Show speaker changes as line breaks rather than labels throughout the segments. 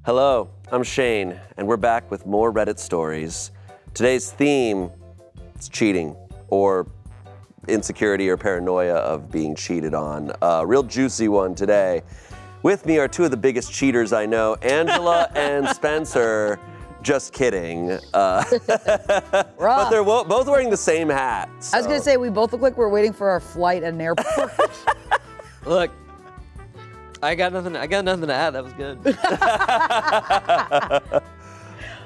Hello, I'm Shane, and we're back with more Reddit stories. Today's theme is cheating, or insecurity or paranoia of being cheated on. A real juicy one today. With me are two of the biggest cheaters I know, Angela and Spencer. Just kidding. But they're both wearing the same hat. So.
I was gonna say, we both look like we're waiting for our flight at an airport.
Look, I got nothing to add. That was good.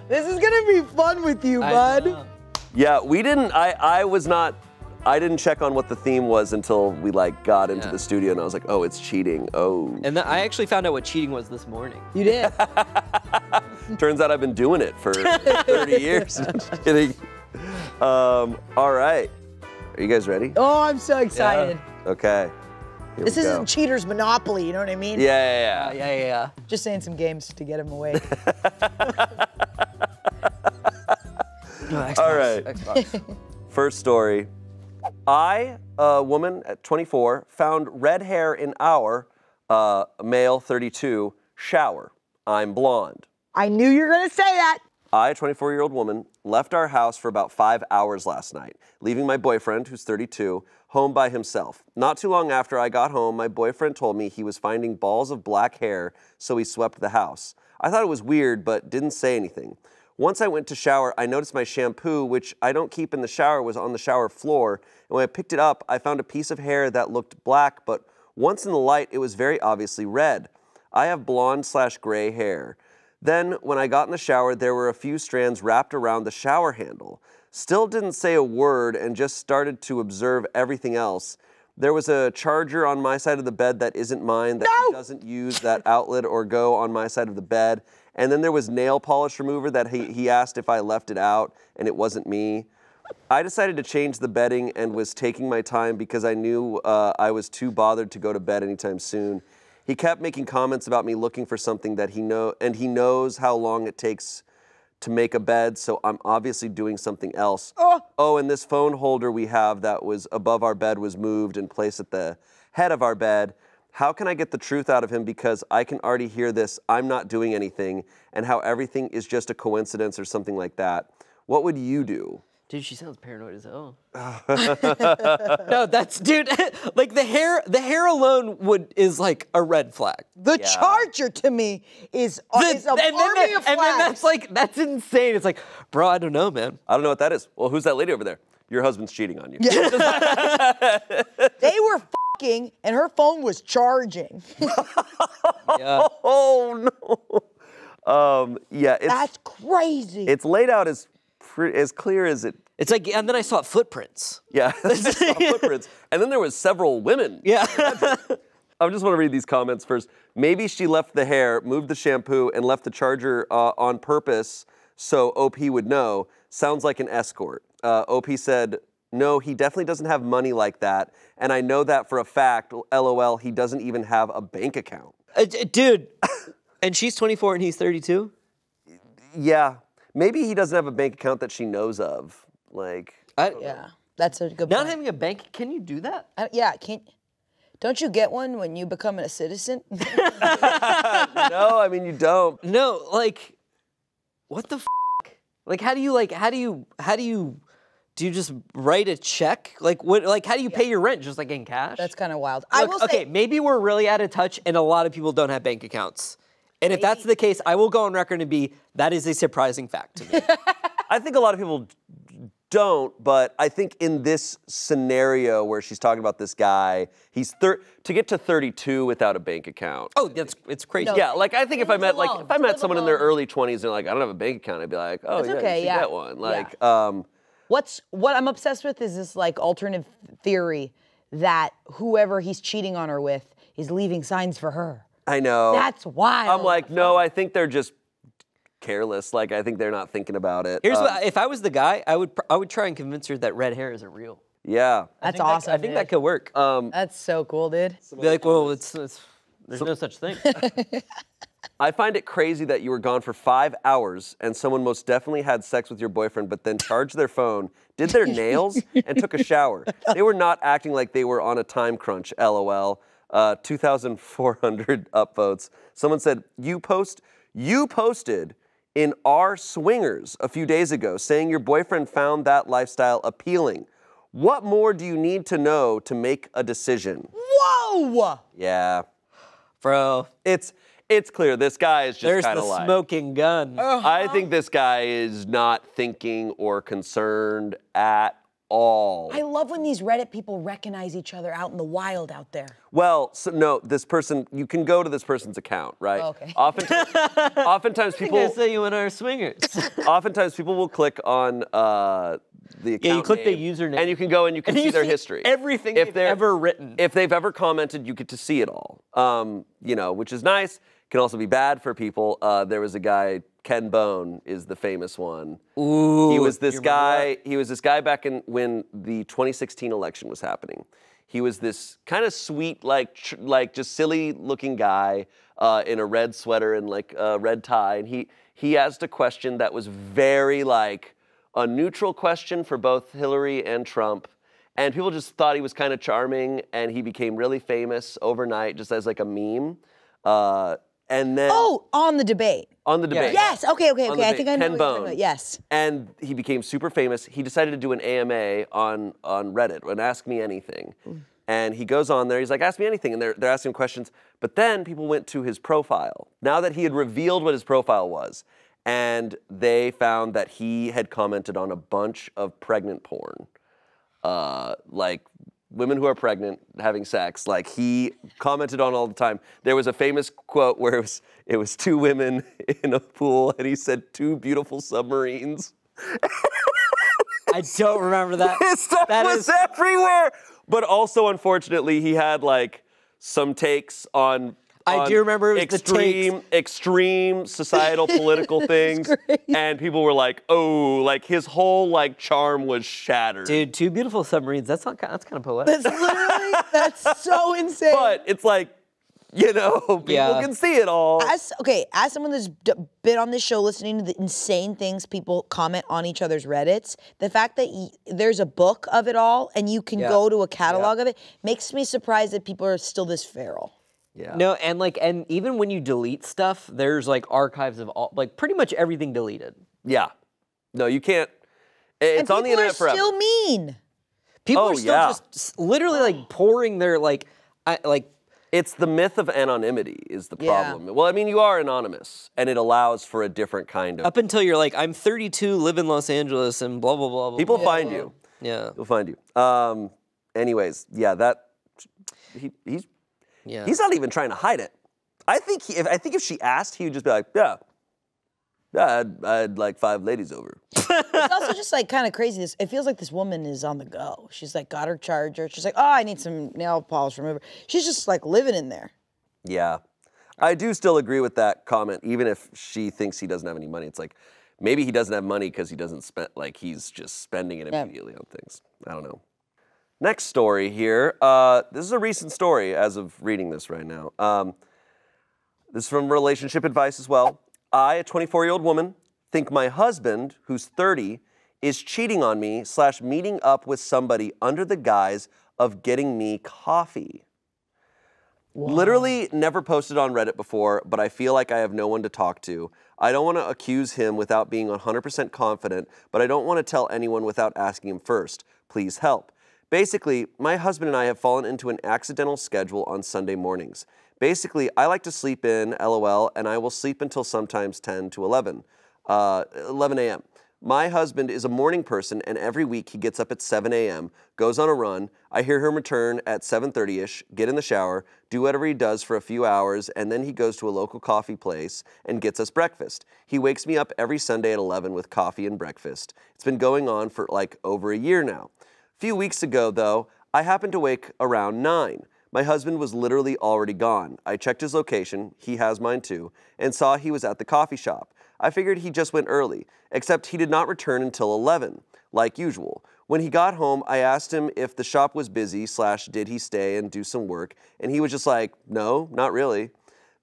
This is gonna be fun with you, bud.
Yeah, we didn't. I didn't check on what the theme was until we got into the studio, and I was like, oh, it's cheating. Oh.
And I actually found out what cheating was this morning.
You did.
Turns out I've been doing it for 30 years. Just kidding. All right. Are you guys ready?
Oh, I'm so excited.
Yeah. Okay.
This isn't Cheater's Monopoly, you know what I mean?
Yeah.
Just saying some games to get him awake.
All right. First story. I, a woman at 24, found red hair in our, male 32, shower. I'm blonde.
I knew you were gonna say that.
I, a 24-year-old woman, left our house for about 5 hours last night, leaving my boyfriend, who's 32, home by himself. Not too long after I got home, my boyfriend told me he was finding balls of black hair, so he swept the house. I thought it was weird, but didn't say anything. Once I went to shower, I noticed my shampoo, which I don't keep in the shower, was on the shower floor. And when I picked it up, I found a piece of hair that looked black, but once in the light, it was very obviously red. I have blonde/gray hair. Then, when I got in the shower, there were a few strands wrapped around the shower handle. Still didn't say a word and just started to observe everything else. There was a charger on my side of the bed that isn't mine, that he doesn't use that outlet or go on my side of the bed. And then there was nail polish remover that he asked if I left it out, and it wasn't me. I decided to change the bedding and was taking my time because I knew I was too bothered to go to bed anytime soon. He kept making comments about me looking for something that he knows how long it takes to make a bed, so I'm obviously doing something else. Oh, and this phone holder we have that was above our bed was moved and placed at the head of our bed. How can I get the truth out of him, because I can already hear this, I'm not doing anything, and how everything is just a coincidence or something like that. What would you do?
Dude, she sounds paranoid as hell. No, dude, like the hair alone is like a red flag.
The charger to me is an army of flags.
And then that's insane. It's like, bro, I don't know, man.
I don't know what that is. Well, who's that lady over there? Your husband's cheating on you.
Yeah. They were fucking and her phone was charging.
Yeah.
Oh, no. Yeah,
that's crazy.
It's laid out as clear as it.
It's like, and then I saw footprints.
Yeah, I saw footprints. And then there was several women.
Yeah.
I just want to read these comments first. Maybe she left the hair, moved the shampoo, and left the charger on purpose so OP would know. Sounds like an escort. OP said, no, he definitely doesn't have money like that. And I know that for a fact. LOL, he doesn't even have a bank account.
Dude, and she's 24 and he's 32?
Yeah. Maybe he doesn't have a bank account that she knows of.
Yeah, that's a good point.
Not having a bank, can you do that?
Don't you get one when you become a citizen?
No, I mean, you don't.
No, what the f***? How do you just write a check? How do you pay your rent? Just in cash?
That's kind of wild.
Look,
I will say,
maybe we're really out of touch and a lot of people don't have bank accounts. And if that's the case, I will go on record and that is a surprising fact to me.
I think a lot of people don't, but I think in this scenario where she's talking about this guy, to get to 32 without a bank account.
Oh, it's crazy.
No, yeah, I think if I met someone in their early 20s and they're like, I don't have a bank account, I'd be like, oh,
that's okay,
you should get one.
What I'm obsessed with is this alternative theory that whoever he's cheating on her with is leaving signs for her.
I know.
That's wild.
I'm like, no, I think they're just careless. I think they're not thinking about it.
Here's what, if I was the guy, I would try and convince her that red hair isn't real.
Yeah.
That's awesome.
I think that could work.
That's so cool, dude.
Be like, well, there's no such thing.
I find it crazy that you were gone for 5 hours and someone most definitely had sex with your boyfriend, but then charged their phone, did their nails, and took a shower. They were not acting like they were on a time crunch, LOL. 2,400 upvotes. Someone said, you post You posted in our swingers a few days ago saying your boyfriend found that lifestyle appealing. What more do you need to know to make a decision?
Whoa!
Yeah.
Bro.
It's clear this guy is just kind of
There's
like...
the smoking gun.
I think this guy is not thinking or concerned at all.
I love when these Reddit people recognize each other out in the wild out there.
Well, so no, this person, you can go to this person's account, right?
Oh, okay.
Oftentimes people...
I say you in our swingers.
Oftentimes people will click on the account
Yeah, you click the
name,
username.
and you can go and you can see their history.
Everything they've ever written.
If they've ever commented, you get to see it all, you know, which is nice. Can also be bad for people. There was a guy, Ken Bone is the famous one.
Ooh,
he was this guy. He was this guy back in when the 2016 election was happening. He was this kind of sweet, like just silly-looking guy in a red sweater and like a red tie, and he asked a question that was very like a neutral question for both Hillary and Trump. And people just thought he was kind of charming, and he became really famous overnight just as like a meme. And then
on the debate.
On the debate.
Yes. Okay. I think I know
Ken
what you're talking
Bone.
about. Yes.
And he became super famous. He decided to do an AMA on Reddit, an Ask Me Anything. And he goes on there, he's like, ask me anything, and they're asking him questions. But then people went to his profile, now that he had revealed what his profile was, and they found that he had commented on a bunch of pregnant porn. Like women who are pregnant having sex, like he commented on all the time. There was a famous quote where it was two women in a pool, and he said, 2 beautiful submarines.
I don't remember that.
His stuff was everywhere. But also, unfortunately, he had like some takes on
I do remember it was
extreme societal political things, and people were like, "Oh, like his whole like charm was shattered."
Dude, 2 beautiful submarines. That's kind of poetic.
That's so insane.
But it's like, you know, people can see it all.
As someone that's been on this show listening to the insane things people comment on each other's Reddits, the fact that there's a book of it all and you can go to a catalog of it makes me surprised that people are still this feral.
Yeah.
No, and even when you delete stuff, there's like archives of all, like pretty much everything deleted.
Yeah. No, you can't. It's on the internet forever.
People are still mean.
People are still just literally like pouring their
It's the myth of anonymity is the problem. Well, I mean, you are anonymous, and it allows for a different kind of...
Up until you're like, I'm 32, live in Los Angeles, and blah, blah, blah, blah.
People find you.
Yeah.
They'll find you. Anyways, yeah, he's not even trying to hide it. I think if she asked, he would just be like, yeah, I had like 5 ladies over.
It's also just like kind of crazy. It feels like this woman is on the go. She's like got her charger. She's like, oh, I need some nail polish remover. She's just like living in there.
Yeah. I do still agree with that comment, even if she thinks he doesn't have any money. It's like, maybe he doesn't have money because he doesn't spend, like he's just spending it immediately on things. I don't know. Next story here. This is a recent story as of reading this right now. This is from Relationship Advice as well. I, a 24-year-old woman, think my husband, who's 30, is cheating on me / meeting up with somebody under the guise of getting me coffee. Whoa. Literally never posted on Reddit before, but I feel like I have no one to talk to. I don't want to accuse him without being 100% confident, but I don't want to tell anyone without asking him first. Please help. Basically, my husband and I have fallen into an accidental schedule on Sunday mornings. Basically, I like to sleep in, LOL, and I will sleep until sometimes 10 to 11 a.m. My husband is a morning person, and every week he gets up at 7 a.m., goes on a run. I hear him return at 7:30ish, get in the shower, do whatever he does for a few hours, and then he goes to a local coffee place and gets us breakfast. He wakes me up every Sunday at 11 with coffee and breakfast. It's been going on for like over a year now. A few weeks ago, though, I happened to wake around 9. My husband was literally already gone. I checked his location, he has mine too, and saw he was at the coffee shop. I figured he just went early, except he did not return until 11, like usual. When he got home, I asked him if the shop was busy / did he stay and do some work, and he was just like, no, not really.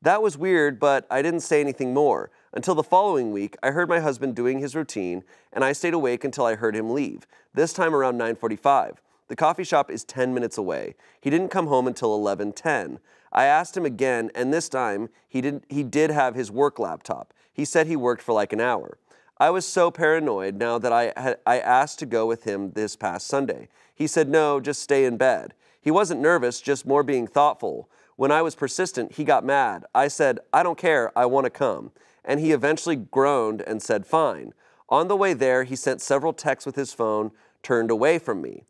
That was weird, but I didn't say anything more. Until the following week, I heard my husband doing his routine, and I stayed awake until I heard him leave, this time around 9:45. The coffee shop is 10 minutes away. He didn't come home until 11:10. I asked him again, and this time he did have his work laptop. He said he worked for like an hour. I was so paranoid now that I asked to go with him this past Sunday. He said, no, just stay in bed. He wasn't nervous, just more being thoughtful. When I was persistent, he got mad. I said, I don't care, I want to come. And he eventually groaned and said, fine. On the way there, he sent several texts with his phone, turned away from me.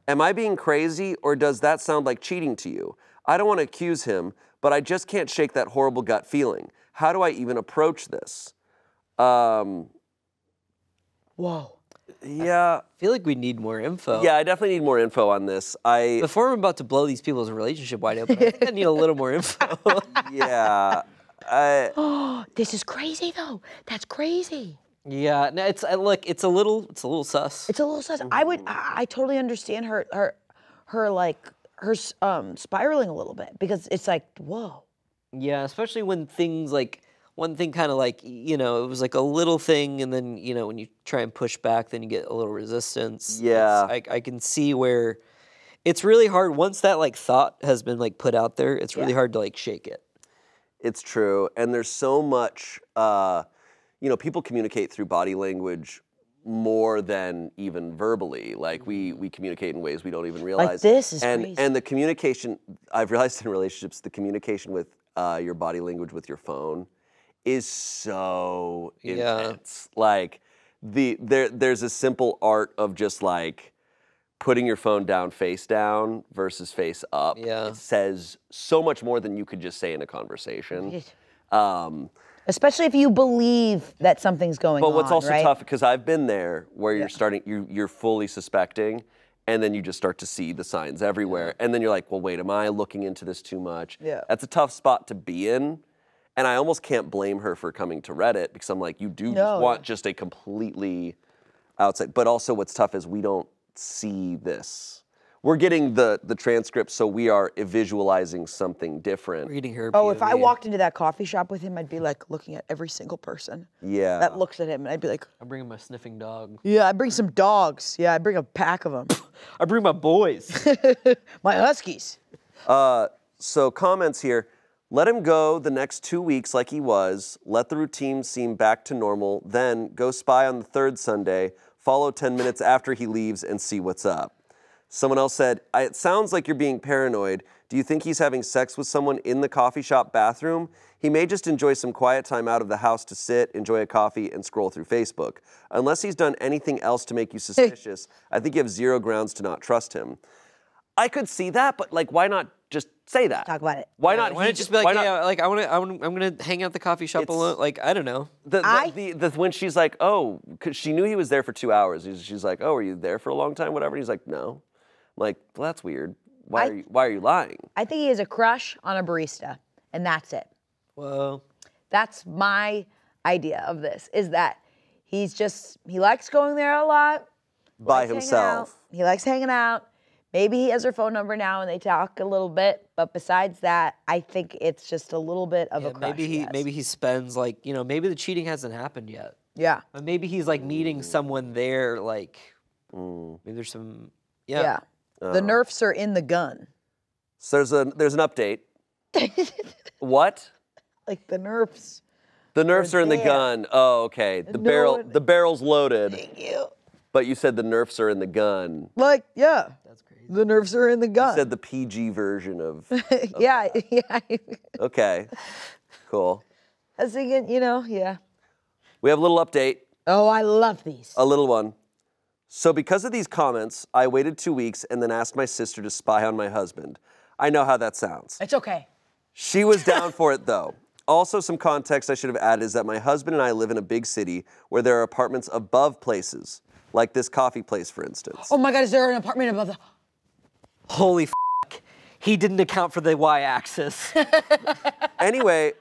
Am I being crazy, or does that sound like cheating to you? I don't want to accuse him, but I just can't shake that horrible gut feeling. How do I even approach this?
Whoa.
Yeah.
I feel like we need more info.
Yeah, I definitely need more info on this.
Before I'm about to blow these people's relationship wide open, I think I need a little more info.
Yeah.
Oh, this is crazy though. That's crazy.
Yeah, no, look, it's a little sus.
It's a little sus. I totally understand her spiraling a little bit, because it's like, whoa.
Yeah, especially when things like, one thing kind of like, it was like a little thing, and then, when you try and push back, then you get a little resistance.
Yeah.
I can see where it's really hard, once that like thought has been like put out there, it's really hard to like shake it.
It's true, and there's so much, people communicate through body language more than even verbally. Like we communicate in ways we don't even realize.
Like this is crazy.
And the communication, I've realized in relationships, the communication with your body language with your phone is so intense. Like there's a simple art of just like putting your phone down face down versus face up.
Yeah.
It says so much more than you could just say in a conversation.
Especially if you believe that something's going on.
But what's also
right?
tough, because I've been there where you're fully suspecting, and then you just start to see the signs everywhere. And then you're like, well, wait, am I looking into this too much?
Yeah.
That's a tough spot to be in. And I almost can't blame her for coming to Reddit, because I'm like, you do want just a completely outside. But also what's tough is we don't see this. We're getting the transcript, so we are visualizing something different.
Reading her
Oh, if I
POV.
walked into that coffee shop with him, I'd be like looking at every single person that looks at him, and I'd be like,
I'm bringing my sniffing dog.
yeah, I bring some dogs. Yeah, I bring a pack of them.
I bring my boys.
My huskies.
So comments here. Let him go the next 2 weeks like he was. Let the routine seem back to normal. Then go spy on the third Sunday. Follow 10 minutes after he leaves and see what's up. Someone else said, it sounds like you're being paranoid. Do you think he's having sex with someone in the coffee shop bathroom? He may just enjoy some quiet time out of the house to sit, enjoy a coffee, and scroll through Facebook. Unless he's done anything else to make you suspicious, I think you have zero grounds to not trust him. I could see that, but like, why not just say that?
Talk about it.
Why not?
Why not just be like, I'm gonna hang out at the coffee shop alone? Like, I don't know.
When she's like, oh, because she knew he was there for 2 hours. She's like, oh, were you there for a long time? Whatever. And he's like, no. I'm like, well, that's weird. Why are you lying? I
think he has a crush on a barista, and that's it.
Well,
that's my idea of this, is that he likes going there a lot.
By himself.
He likes hanging out. Maybe he has her phone number now and they talk a little bit, but besides that, I think it's just a little bit of a crush.
Maybe he spends like, maybe the cheating hasn't happened yet.
Yeah.
But maybe he's like meeting someone there, like maybe there's some
The nerfs are in the gun.
So there's an update. What?
Like the nerfs.
The nerfs are in the gun. Oh, okay. The barrel's loaded.
Thank you.
But you said the nerfs are in the gun.
Like, yeah. That's crazy. The nerfs are in the gun.
You said the PG version of
yeah.
Okay. Cool.
I was thinking, yeah.
We have a little update.
Oh, I love these.
A little one. So because of these comments, I waited 2 weeks and then asked my sister to spy on my husband. I know how that sounds.
It's okay.
She was down for it though. Also, some context I should have added is that my husband and I live in a big city where there are apartments above places, like this coffee place, for instance.
Oh my God, is there an apartment above the...
Holy f***. He didn't account for the y-axis.
Anyway,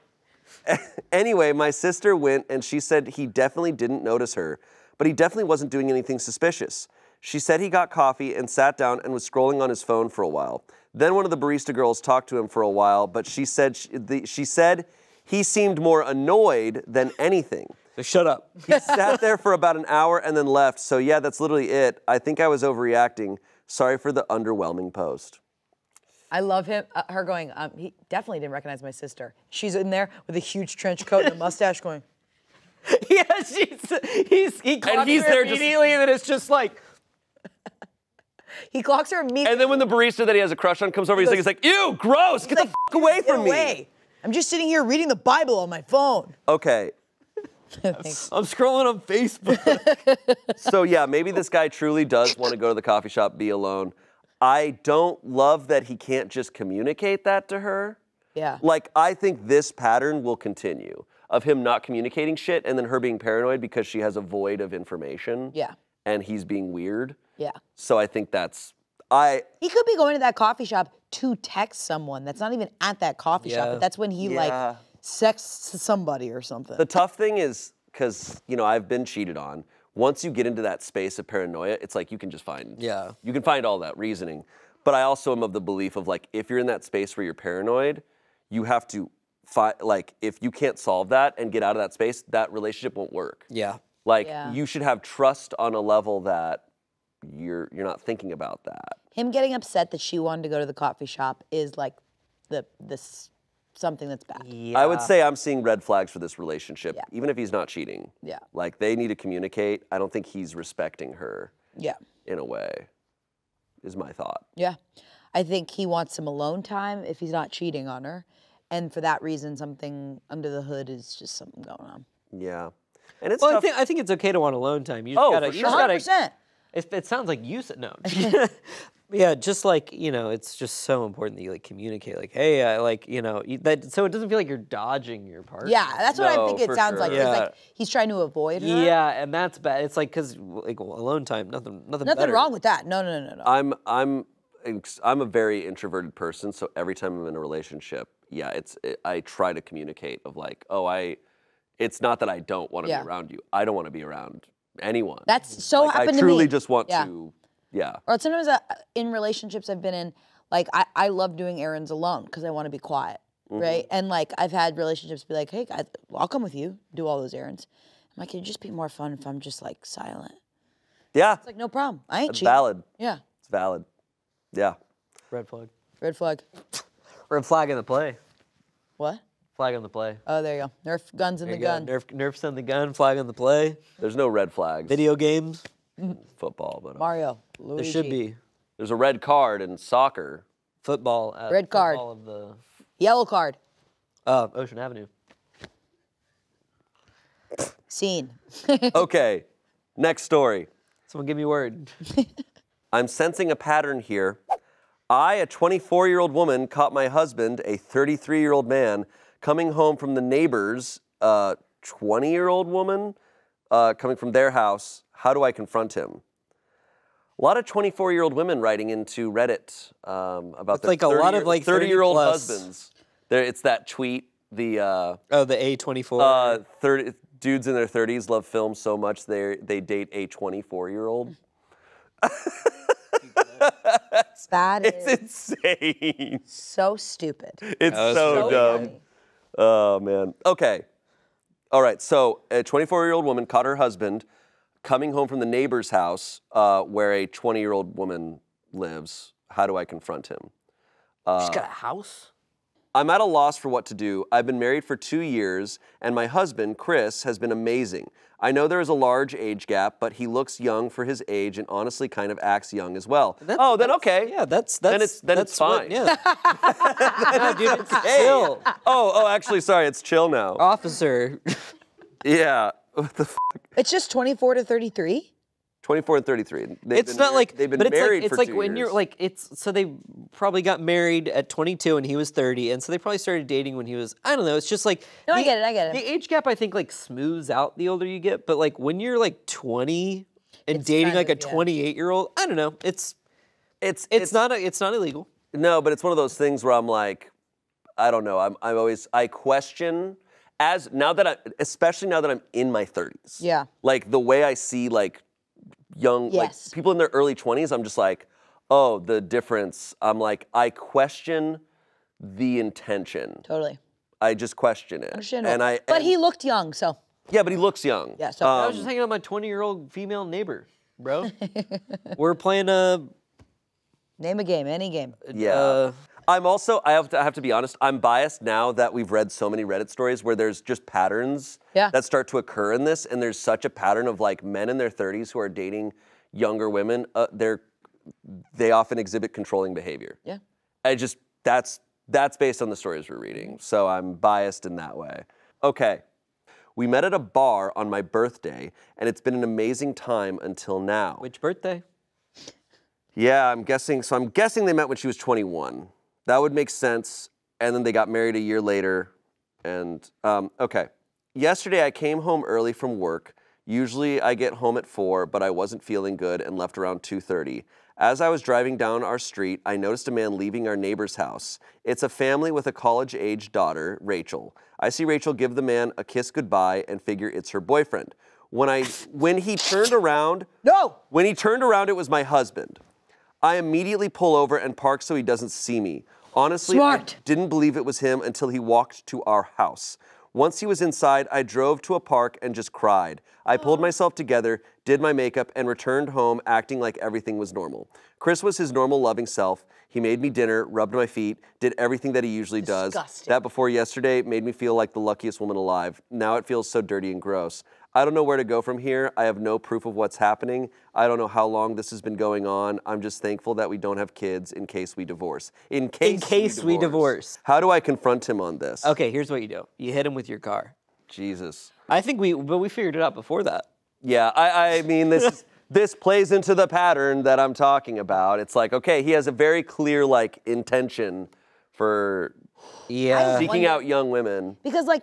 my sister went and she said he definitely didn't notice her, but he definitely wasn't doing anything suspicious. She said he got coffee and sat down and was scrolling on his phone for a while. Then one of the barista girls talked to him for a while, but she said he seemed more annoyed than anything.
So shut up.
He sat there for about an hour and then left. So yeah, that's literally it. I think I was overreacting. Sorry for the underwhelming post.
I love him. Her going, he definitely didn't recognize my sister. She's in there with a huge trench coat and a mustache going.
Yeah, he clocks
he's
her
there
immediately, and then it's just like.
He clocks her immediately.
And then when the barista that he has a crush on comes over, he's like, ew, gross, get the f away from me.
I'm just sitting here reading the Bible on my phone.
Okay.
I'm scrolling on Facebook.
So yeah, maybe this guy truly does want to go to the coffee shop, be alone. I don't love that he can't just communicate that to her.
Yeah.
Like, I think this pattern will continue of him not communicating shit and then her being paranoid because she has a void of information.
Yeah.
And he's being weird.
Yeah.
So I think that's,
He could be going to that coffee shop to text someone that's not even at that coffee shop, but that's when he like sexts somebody or something.
The tough thing is, because, you know, I've been cheated on. Once you get into that space of paranoia, it's like you can just find, you can find all that reasoning. But I also am of the belief of like, if you're in that space where you're paranoid, you have to find, like, if you can't solve that and get out of that space, that relationship won't work.
Yeah.
Like, you should have trust on a level that you're not thinking about that.
Him getting upset that she wanted to go to the coffee shop is like something that's bad.
Yeah.
I would say I'm seeing red flags for this relationship, even if he's not cheating.
Yeah.
Like, they need to communicate. I don't think he's respecting her.
Yeah.
In a way, is my thought.
Yeah. I think he wants some alone time if he's not cheating on her. And for that reason, something under the hood is just something going on.
Yeah. And it's
Well,
tough.
I think it's okay to want alone time. You just gotta,
for
you
sure.
just gotta,
100%.
it sounds like you said no. Yeah, just like, you know, it's just so important that you like communicate. Like, hey, I like, you know, so it doesn't feel like you're dodging your partner.
Yeah, that's what I
No,
think it
for
sounds
sure.
like.
Yeah.
It's like he's trying to avoid her.
Yeah, and that's bad. It's like, because like alone time, nothing
Nothing
better.
wrong with that. No.
I'm a very introverted person, so every time I'm in a relationship, I try to communicate of like, it's not that I don't want to be around you. I don't want to be around anyone.
That's so
like,
happened
I
to me.
truly just want to,
Or sometimes in relationships I've been in, like I love doing errands alone because I want to be quiet, right? And like I've had relationships be like, hey guys, I'll come with you, do all those errands. I'm like, it'd just be more fun if I'm just like silent.
Yeah.
It's like, no problem. I ain't
It's
cheating.
valid.
Yeah.
It's valid. Yeah.
Red flag.
Red flag.
Red flag in the play.
What?
Flag on the play.
Oh, there you go. Nerf guns in the gun.
Nerf's on the gun, flag on the play.
There's no red flags.
Video games.
Football, but
Mario. Luigi.
There should be.
there's a red card in soccer.
Football.
Red card.
Football of the
Yellow card.
Ocean Avenue.
Scene.
Okay, next story.
Someone give me a word.
I'm sensing a pattern here. I, a 24-year-old woman, caught my husband, a 33-year-old man, coming home from the neighbor's 20-year-old woman coming from their house. How do I confront him? A lot of 24-year-old women writing into Reddit about their
like a lot of like
30-year-old
30+
husbands. It's that tweet. The
the A24.
30 dudes in their 30s love film so much they date a 24-year-old.
That is
It's insane.
so stupid.
It's so dumb.
funny.
Oh, man. Okay. All right. So a 24-year-old woman caught her husband coming home from the neighbor's house where a 20-year-old woman lives. How do I confront him?
She's got a house?
I'm at a loss for what to do. I've been married for 2 years, and my husband, Chris, has been amazing. I know there is a large age gap, but he looks young for his age and honestly kind of acts young as well. Okay.
Yeah, that's
then it's fine.
Yeah. No, dude, it's chill.
Oh, actually, sorry, it's chill now.
Officer.
Yeah. What the f?
It's just 24 to 33?
24 and 33.
It's not like,
they've been
but
married
it's
for
like
2
when
years.
you're like, so they probably got married at 22 and he was 30, and so they probably started dating when he was, I don't know, it's just like.
No, I get it.
The age gap, I think, like smooths out the older you get, but like when you're like 20 and
It's
dating
kind
like a
of, yeah.
28-year-old, I don't know, it's not illegal.
No, but it's one of those things where I'm like, I don't know. I question especially now that I'm in my 30s.
Yeah.
Like the way I see like young, like people in their early 20s, I'm just like, oh, the difference. I'm like, I question the intention.
Totally.
I just question it.
Understandable. But he looked young, so.
Yeah, but he looks young.
Yeah, so.
I was just hanging out with my 20-year-old female neighbor, bro. We're playing a...
Name a game, any game.
Yeah. I'm also, I have to be honest, I'm biased now that we've read so many Reddit stories where there's just patterns that start to occur in this, and there's such a pattern of like men in their 30s who are dating younger women. They often exhibit controlling behavior.
Yeah.
That's based on the stories we're reading, so I'm biased in that way. Okay. We met at a bar on my birthday, and it's been an amazing time until now.
Which birthday?
Yeah, I'm guessing they met when she was 21. That would make sense. And then they got married a year later. And, okay. Yesterday, I came home early from work. Usually, I get home at 4, but I wasn't feeling good and left around 2:30. As I was driving down our street, I noticed a man leaving our neighbor's house. It's a family with a college-age daughter, Rachel. I see Rachel give the man a kiss goodbye and figure it's her boyfriend. When he turned around, it was my husband. I immediately pull over and park so he doesn't see me. Honestly, I didn't believe it was him until he walked to our house. Once he was inside, I drove to a park and just cried. I pulled myself together, did my makeup, and returned home acting like everything was normal. Chris was his normal loving self. He made me dinner, rubbed my feet, did everything that he usually does. That before yesterday made me feel like the luckiest woman alive. Now it feels so dirty and gross. I don't know where to go from here. I have no proof of what's happening. I don't know how long this has been going on. I'm just thankful that we don't have kids in case we divorce. In case we divorce. How do I confront him on this?
Okay, here's what you do. You hit him with your car.
Jesus.
I think we figured it out before that.
Yeah, I mean, this plays into the pattern that I'm talking about. It's like, okay, he has a very clear, like, intention for seeking out young women.
Because, like,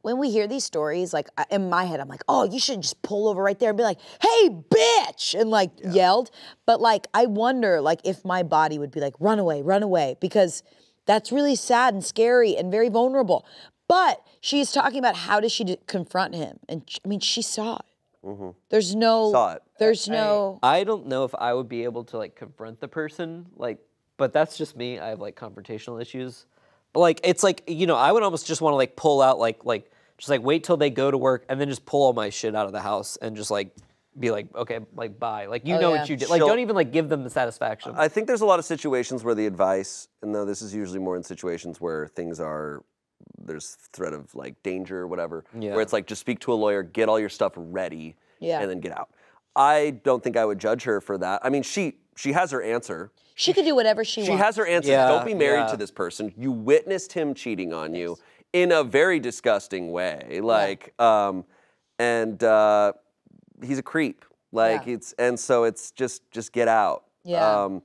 when we hear these stories, like, in my head, I'm like, oh, you should just pull over right there and be like, hey, bitch, and, like, yelled. But, like, I wonder, like, if my body would be like, run away, because that's really sad and scary and very vulnerable. But she's talking about how does she confront him. And, I mean, she saw it. Mm-hmm. There's no...
Saw it.
There's no...
I don't know if I would be able to, like, confront the person, like, but that's just me. I have, like, confrontational issues. But, like, it's like, you know, I would almost just want to, like, pull out, just, like, wait till they go to work and then just pull all my shit out of the house and just, like, be like, okay, like, bye. Like, you know what you did. Like, don't even, like, give them the satisfaction.
I think there's a lot of situations where the advice, and though this is usually more in situations where things are... there's threat of like danger or whatever, where it's like just speak to a lawyer, get all your stuff ready, and then get out. I don't think I would judge her for that. I mean, she has her answer.
She could do whatever she wants.
She has her answer. Don't be married to this person. You witnessed him cheating on you in a very disgusting way. Like, and he's a creep. Like so it's just get out.
Yeah.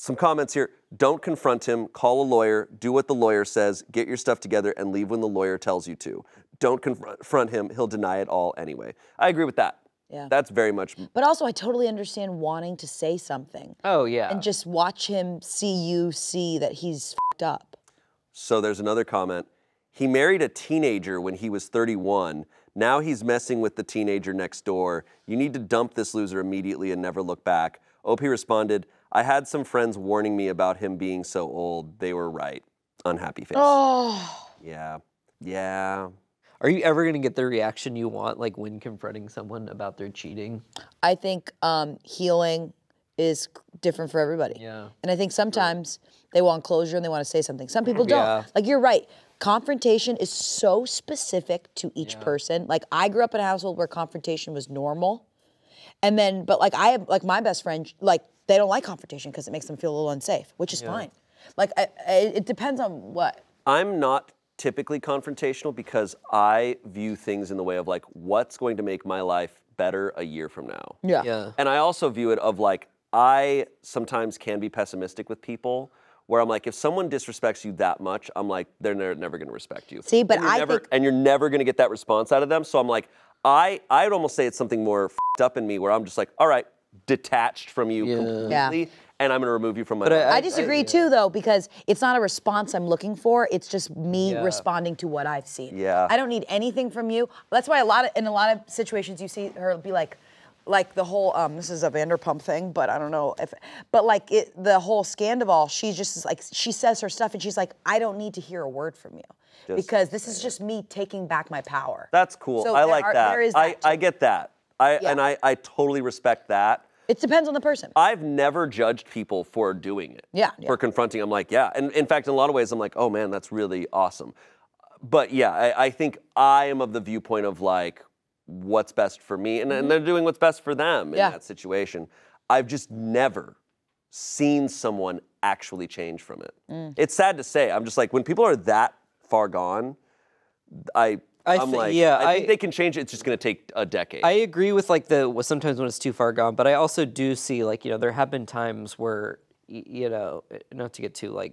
Some comments here. Don't confront him. Call a lawyer. Do what the lawyer says. Get your stuff together and leave when the lawyer tells you to. Don't confront him. He'll deny it all anyway. I agree with that. Yeah. That's very much...
But also, I totally understand wanting to say something.
Oh, yeah.
And just watch him see that he's f***ed up.
So there's another comment. He married a teenager when he was 31. Now he's messing with the teenager next door. You need to dump this loser immediately and never look back. OP responded, I had some friends warning me about him being so old. They were right. Unhappy face.
Oh.
Yeah. Yeah.
Are you ever going to get the reaction you want, like when confronting someone about their cheating?
I think healing is different for everybody.
Yeah.
And I think sometimes they want closure and they want to say something. Some people don't. Yeah. Like, you're right. Confrontation is so specific to each person. Like, I grew up in a household where confrontation was normal. And then, but like, I have, like, my best friend, like, they don't like confrontation because it makes them feel a little unsafe, which is fine. Like, it depends on what.
I'm not typically confrontational because I view things in the way of, like, what's going to make my life better a year from now.
Yeah.
And I also view it of, like, I sometimes can be pessimistic with people where I'm like, if someone disrespects you that much, I'm like, they're never going to respect you.
See, but
and you're never going to get that response out of them. So I'm like, I'd almost say it's something more f***ed up in me where I'm just like, all right, detached from you completely, and I'm going to remove you from my life.
I disagree too, though, because it's not a response I'm looking for. It's just me responding to what I've seen.
Yeah.
I don't need anything from you. That's why in a lot of situations you see her be like the whole, this is a Vanderpump thing, but I don't know but like the whole Scandival, she just is like, she says her stuff and she's like, I don't need to hear a word from you because this is just me taking back my power.
That's cool.
So
I like that.
There is that
I get that. I totally respect that.
It depends on the person.
I've never judged people for doing it.
Yeah.
For confronting. I'm like, yeah. And in fact, in a lot of ways, I'm like, oh man, that's really awesome. But yeah, I think I am of the viewpoint of like, what's best for me, and they're doing what's best for them in that situation. I've just never seen someone actually change from it. It's sad to say. I'm just like, when people are that far gone, I think they can change it. It's just going to take a decade.
I agree with like sometimes when it's too far gone, but I also do see like, you know, there have been times where, you know, not to get too like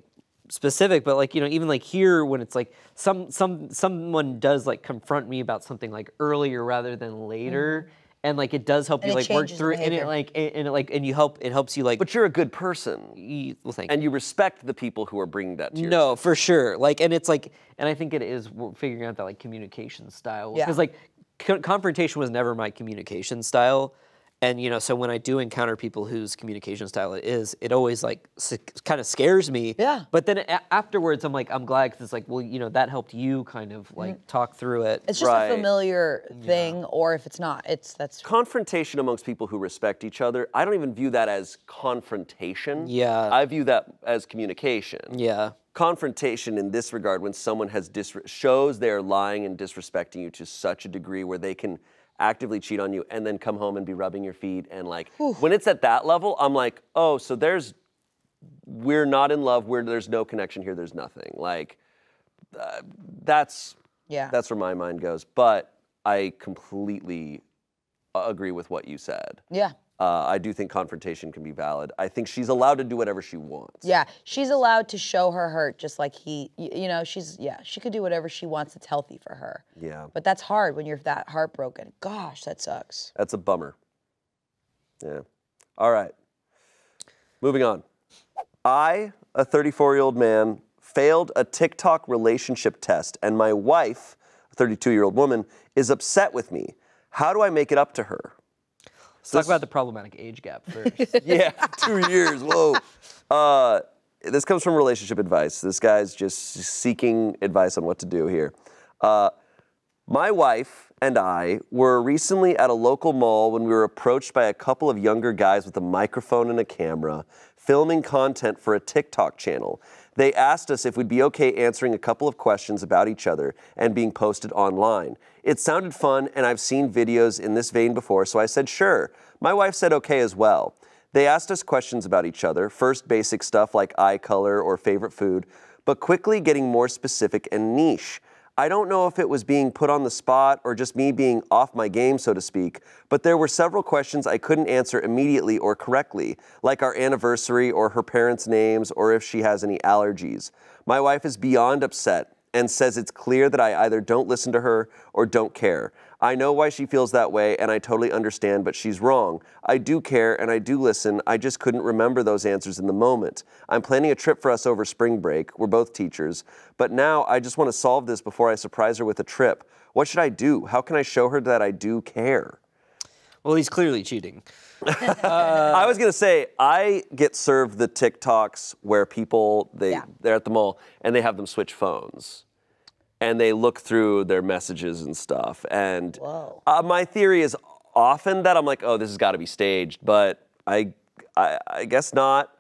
specific, but like, you know, even like here when it's like someone does like confront me about something like earlier rather than later. And like it does help you like work through it, and it helps you like.
But you're a good person.
Well, thank you.
And you respect the people who are bringing that to you.
No, for sure. Like, and it's like, and I think it is figuring out that like communication style. Because like confrontation was never my communication style. And, you know, so when I do encounter people whose communication style it always like kind of scares me.
Yeah.
But then afterwards, I'm like, I'm glad because it's like, well, you know, that helped you kind of like talk through it.
It's just a familiar thing, or if it's not, that's
confrontation amongst people who respect each other. I don't even view that as confrontation.
Yeah.
I view that as communication.
Yeah.
Confrontation in this regard, when someone has shows they're lying and disrespecting you to such a degree where they can actively cheat on you and then come home and be rubbing your feet and like, when it's at that level, I'm like, oh, so we're not in love, there's no connection here, there's nothing. Like, that's where my mind goes. But I completely agree with what you said.
Yeah.
I do think confrontation can be valid. I think she's allowed to do whatever she wants.
Yeah, she's allowed to show her hurt just like she could do whatever she wants. It's healthy for her.
Yeah.
But that's hard when you're that heartbroken. Gosh, that sucks.
That's a bummer. Yeah. All right. Moving on. I, a 34-year-old man, failed a TikTok relationship test, and my wife, a 32-year-old woman, is upset with me. How do I make it up to her?
Let's talk about the problematic age gap first.
Yeah, 2 years, whoa. This comes from relationship advice. This guy's just seeking advice on what to do here. My wife and I were recently at a local mall when we were approached by a couple of younger guys with a microphone and a camera, filming content for a TikTok channel. They asked us if we'd be okay answering a couple of questions about each other and being posted online. It sounded fun, and I've seen videos in this vein before, so I said sure. My wife said okay as well. They asked us questions about each other, first basic stuff like eye color or favorite food, but quickly getting more specific and niche. I don't know if it was being put on the spot or just me being off my game, so to speak, but there were several questions I couldn't answer immediately or correctly, like our anniversary or her parents' names or if she has any allergies. My wife is beyond upset and says it's clear that I either don't listen to her or don't care. I know why she feels that way, and I totally understand, but she's wrong. I do care, and I do listen. I just couldn't remember those answers in the moment. I'm planning a trip for us over spring break. We're both teachers. But now I just want to solve this before I surprise her with a trip. What should I do? How can I show her that I do care?
Well, he's clearly cheating.
I was going to say, I get served the TikToks where people, they're at the mall, and they have them switch phones. And they look through their messages and stuff. And my theory is often that I'm like, oh, this has got to be staged. But I guess not.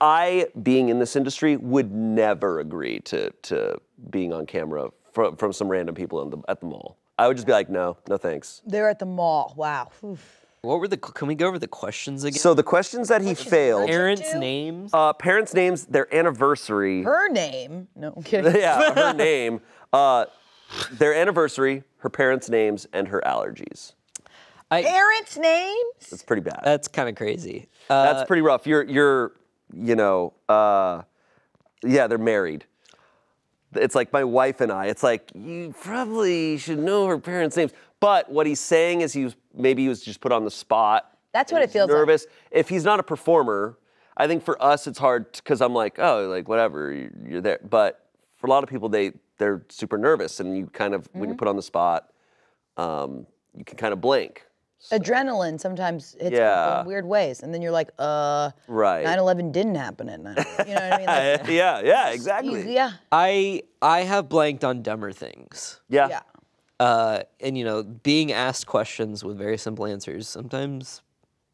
I, being in this industry, would never agree to being on camera from some random people at the mall. I would just be like, no thanks.
They're at the mall. Wow. Oof.
What were can we go over the questions again?
So the questions that he failed.
Parents' names?
Parents' names, their anniversary.
Her name? No, I'm kidding.
Yeah, her name. Their anniversary, her parents' names, and her allergies.
Parents' names?
That's pretty bad.
That's kind of crazy.
That's pretty rough. You're they're married. It's like my wife and I. It's like, you probably should know her parents' names. But what he's saying is maybe he was just put on the spot.
That's what it feels
nervous. If he's not a performer, I think for us it's hard because I'm like, oh, like whatever, you're there. But for a lot of people, they're super nervous, and you kind of when you're put on the spot, you can kind of blank.
Adrenaline sometimes hits people in weird ways, and then you're like, right. 9/11 didn't happen at 9/11. You know what I mean? Like,
yeah, exactly.
Yeah.
I have blanked on dumber things.
Yeah.
And being asked questions with very simple answers sometimes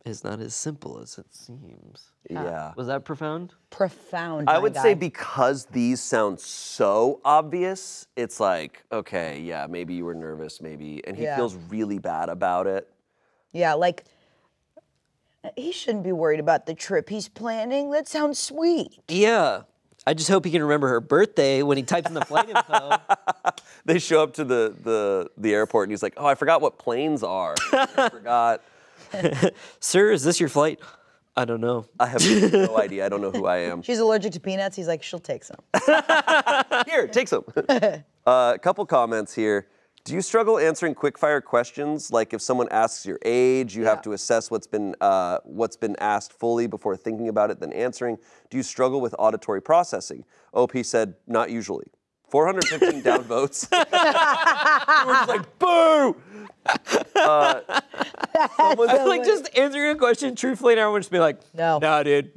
is not as simple as it seems.
Yeah.
Was that profound?
Profound.
I would say because these sound so obvious, it's like, okay, yeah, maybe you were nervous, maybe. And he feels really bad about it.
Yeah, like, he shouldn't be worried about the trip he's planning. That sounds sweet.
Yeah. I just hope he can remember her birthday when he types in the flight info.
They show up to the airport and he's like, oh, I forgot what planes are. I forgot.
Sir, is this your flight? I don't know.
I have no idea. I don't know who I am.
She's allergic to peanuts. He's like, she'll take some.
Here, take some. A couple comments here. Do you struggle answering quick-fire questions? Like if someone asks your age, you have to assess what's been asked fully before thinking about it, then answering. Do you struggle with auditory processing? OP said, not usually. 415 down votes. We're just like, boo!
I like just answering a question truthfully, and everyone just be like,
no.
Nah, dude.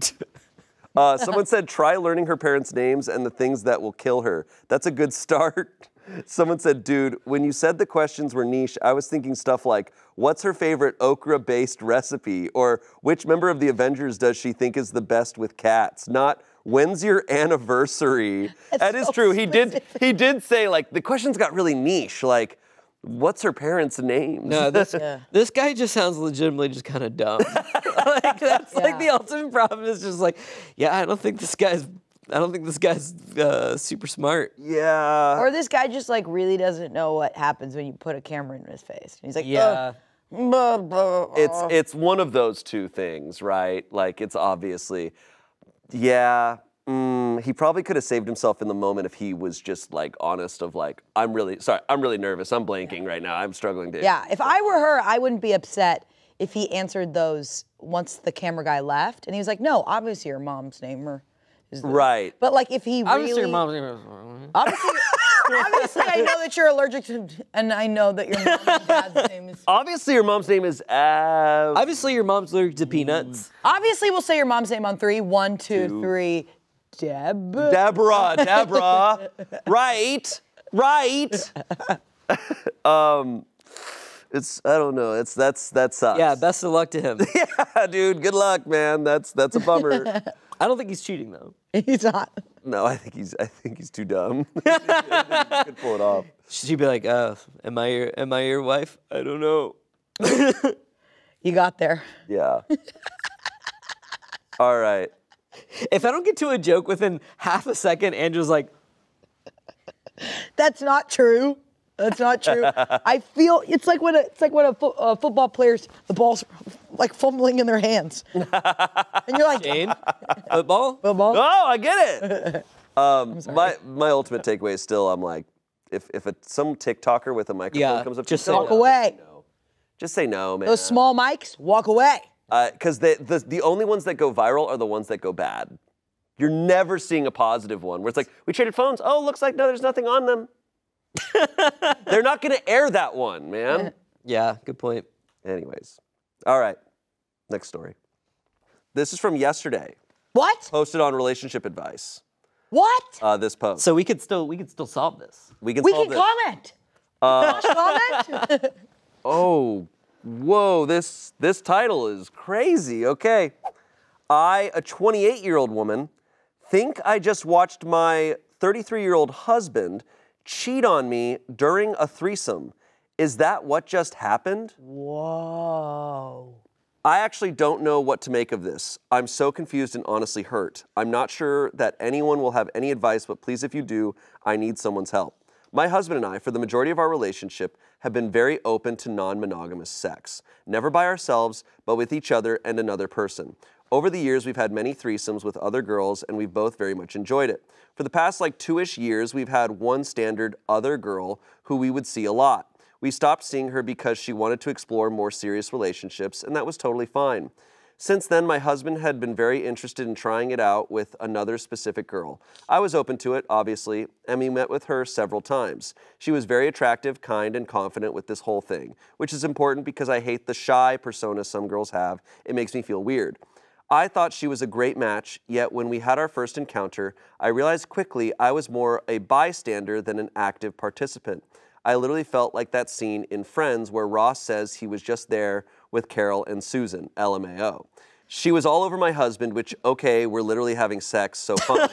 Someone said, try learning her parents' names and the things that will kill her. That's a good start. Someone said, dude, when you said the questions were niche, I was thinking stuff like, what's her favorite okra-based recipe? Or which member of the Avengers does she think is the best with cats? Not, when's your anniversary? That is true. He did say, like, the questions got really niche. Like, what's her parents' names?
No, this guy just sounds legitimately just kind of dumb. Like, that's like the ultimate problem is just like, yeah, I don't think this guy's super smart.
Yeah.
Or this guy just like really doesn't know what happens when you put a camera in his face. He's like,
yeah.
It's one of those two things, right? Like it's obviously, yeah. He probably could have saved himself in the moment if he was just like honest of like, I'm really nervous. I'm blanking right now. I'm struggling to.
Yeah, if I were her, I wouldn't be upset if he answered those once the camera guy left. And he was like, no, obviously your mom's name or
right.
But like if he really...
Obviously your mom's name is...
Obviously I know that you're allergic to... And I know that your mom and dad's name is...
Obviously your mom's name is
Obviously your mom's allergic to peanuts.
Obviously we'll say your mom's name on 3. 1, 2, 3.
Deborah. Right. I don't know. That sucks.
Yeah, best of luck to him.
Yeah, dude. Good luck, man. That's a bummer.
I don't think he's cheating though.
He's not.
No, I think he's too dumb. He could pull it off.
She'd be like, am I your wife? I don't know.
You got there.
Yeah. All right.
If I don't get to a joke within half a second, Andrew's like,
that's not true. That's not true. I feel it's like when a football players, the ball's like fumbling in their hands, and you're like,
Jane, football.
Oh, I get it. My ultimate takeaway is still, I'm like, if some TikToker with a microphone comes up,
just
to
walk away.
No. Just say no, man.
Those small mics, walk away.
Because the only ones that go viral are the ones that go bad. You're never seeing a positive one where it's like, we traded phones. Oh, looks like no, there's nothing on them. They're not going to air that one, man.
Yeah, good point.
Anyways. All right. Next story. This is from yesterday.
What?
Posted on Relationship Advice.
What?
This post.
So we could still solve this.
We can
comment. Comment.
Oh, whoa, this title is crazy. Okay. I, a 28-year-old woman, think I just watched my 33-year-old husband cheat on me during a threesome. Is that what just happened?
Whoa.
I actually don't know what to make of this. I'm so confused and honestly hurt. I'm not sure that anyone will have any advice, but please, if you do, I need someone's help. My husband and I, for the majority of our relationship, have been very open to non-monogamous sex. Never by ourselves, but with each other and another person. Over the years, we've had many threesomes with other girls, and we've both very much enjoyed it. For the past 2-ish years, we've had one standard other girl who we would see a lot. We stopped seeing her because she wanted to explore more serious relationships, and that was totally fine. Since then, my husband had been very interested in trying it out with another specific girl. I was open to it, obviously, and we met with her several times. She was very attractive, kind, and confident with this whole thing, which is important because I hate the shy persona some girls have. It makes me feel weird. I thought she was a great match, yet when we had our first encounter, I realized quickly I was more a bystander than an active participant. I literally felt like that scene in Friends where Ross says he was just there with Carol and Susan, LMAO. She was all over my husband, which, okay, we're literally having sex, so fine.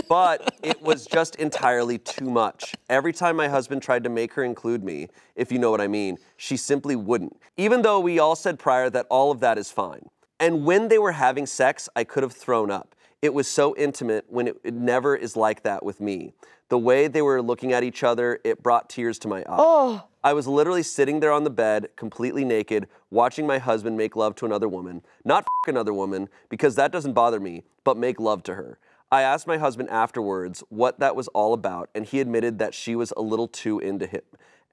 But it was just entirely too much. Every time my husband tried to make her include me, if you know what I mean, she simply wouldn't. Even though we all said prior that all of that is fine. And when they were having sex, I could have thrown up. It was so intimate when it never is like that with me. The way they were looking at each other, it brought tears to my eyes.
Oh.
I was literally sitting there on the bed, completely naked, watching my husband make love to another woman. Not f*** another woman, because that doesn't bother me, but make love to her. I asked my husband afterwards what that was all about, and he admitted that she was a little too into him,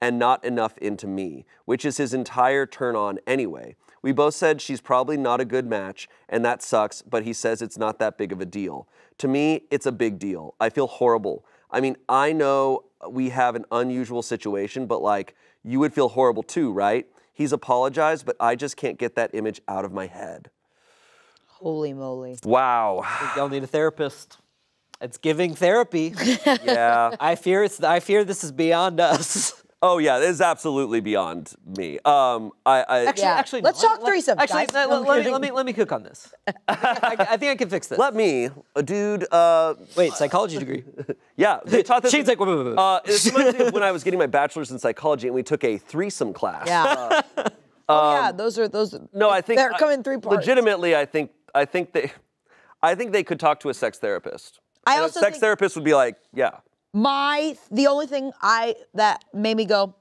and not enough into me, which is his entire turn on anyway. We both said she's probably not a good match, and that sucks, but he says it's not that big of a deal. To me, it's a big deal. I feel horrible. I mean, I know we have an unusual situation, but like, you would feel horrible too, right? He's apologized, but I just can't get that image out of my head.
Holy moly.
Wow.
I think y'all need a therapist. It's giving therapy.
Yeah.
I fear this is beyond us.
Oh yeah, it is absolutely beyond me.
Actually,
let's talk threesome.
Actually,
guys.
let me cook on this. I think I can fix this.
Let me, dude.
Wait, psychology degree.
Yeah, they taught this.
Shane's like, wait.
It reminds me of when I was getting my bachelor's in psychology and we took a threesome class.
Yeah. Yeah, those.
No, I think
they're coming in 3 parts.
Legitimately, I think they could talk to a sex therapist.
I
And
also
a sex
think-
therapist would be like, yeah.
The only thing that made me go,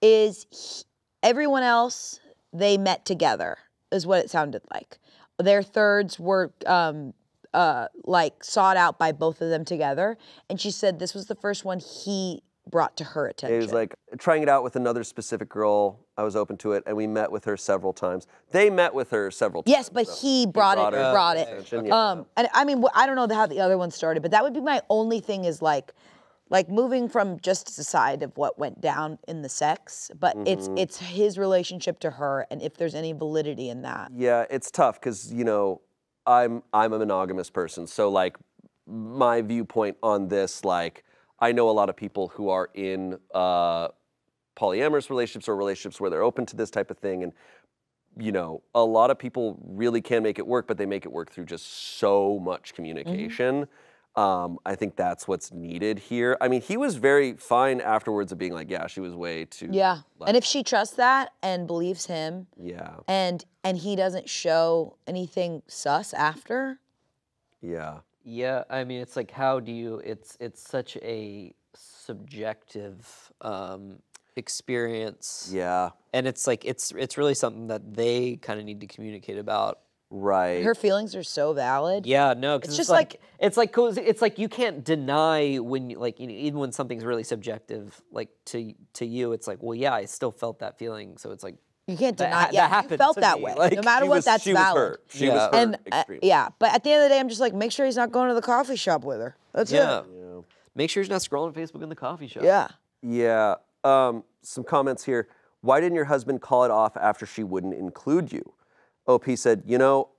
is everyone else, they met together, is what it sounded like. Their thirds were like sought out by both of them together. And she said this was the first one he brought to her attention.
It was like trying it out with another specific girl. I was open to it, and we met with her several times. They met with her several times.
Yes, but he brought it.
Attention, yeah.
And I mean, I don't know how the other one started, but that would be my only thing is like moving from just the side of what went down in the sex, but it's his relationship to her, and if there's any validity in that.
Yeah, it's tough because I'm a monogamous person, so like my viewpoint on this, like I know a lot of people who are in polyamorous relationships or relationships where they're open to this type of thing, and a lot of people really can make it work, but they make it work through just so much communication. I think that's what's needed here. I mean, he was very fine afterwards of being like, yeah, she was way too.
Yeah, and if she trusts that and believes him,
yeah,
and he doesn't show anything sus after.
Yeah.
Yeah, I mean, it's like, how do you? It's such a subjective experience.
Yeah.
And it's like it's really something that they kind of need to communicate about.
Right.
Her feelings are so valid.
Yeah, no, because
It's just
it's like you can't deny when even when something's really subjective, like to you, it's like, well, yeah, I still felt that feeling, so it's like
You can't
that
deny.
that
Yeah,
happened
you felt
to
that
me.
way.
Like,
no matter what, that's
she
valid.
was hurt. She
Yeah.
was hurt.
And
extremely.
yeah, but at the end of the day, I'm just like, make sure he's not going to the coffee shop with her. That's
yeah.
it.
Make sure he's not scrolling Facebook in the coffee shop.
Yeah.
Yeah. Some comments here. Why didn't your husband call it off after she wouldn't include you? OP said,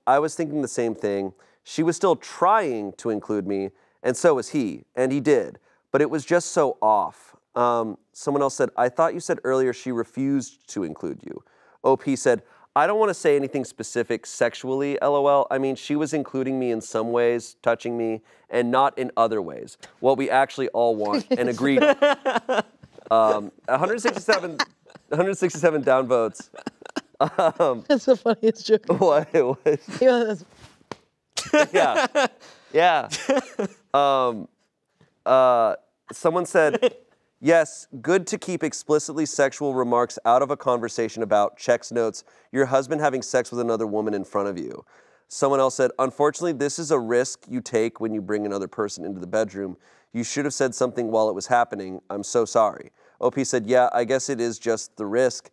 I was thinking the same thing. She was still trying to include me, and so was he, and he did. But it was just so off. Someone else said, I thought you said earlier she refused to include you. OP said, I don't want to say anything specific sexually, LOL. I mean, she was including me in some ways, touching me, and not in other ways. What we actually all want and agreed on. 167 downvotes.
That's the funniest joke.
What? Yeah. Yeah. Someone said, yes, good to keep explicitly sexual remarks out of a conversation about checks notes, your husband having sex with another woman in front of you. Someone else said, unfortunately, this is a risk you take when you bring another person into the bedroom. You should have said something while it was happening. I'm so sorry. OP said, yeah, I guess it is just the risk.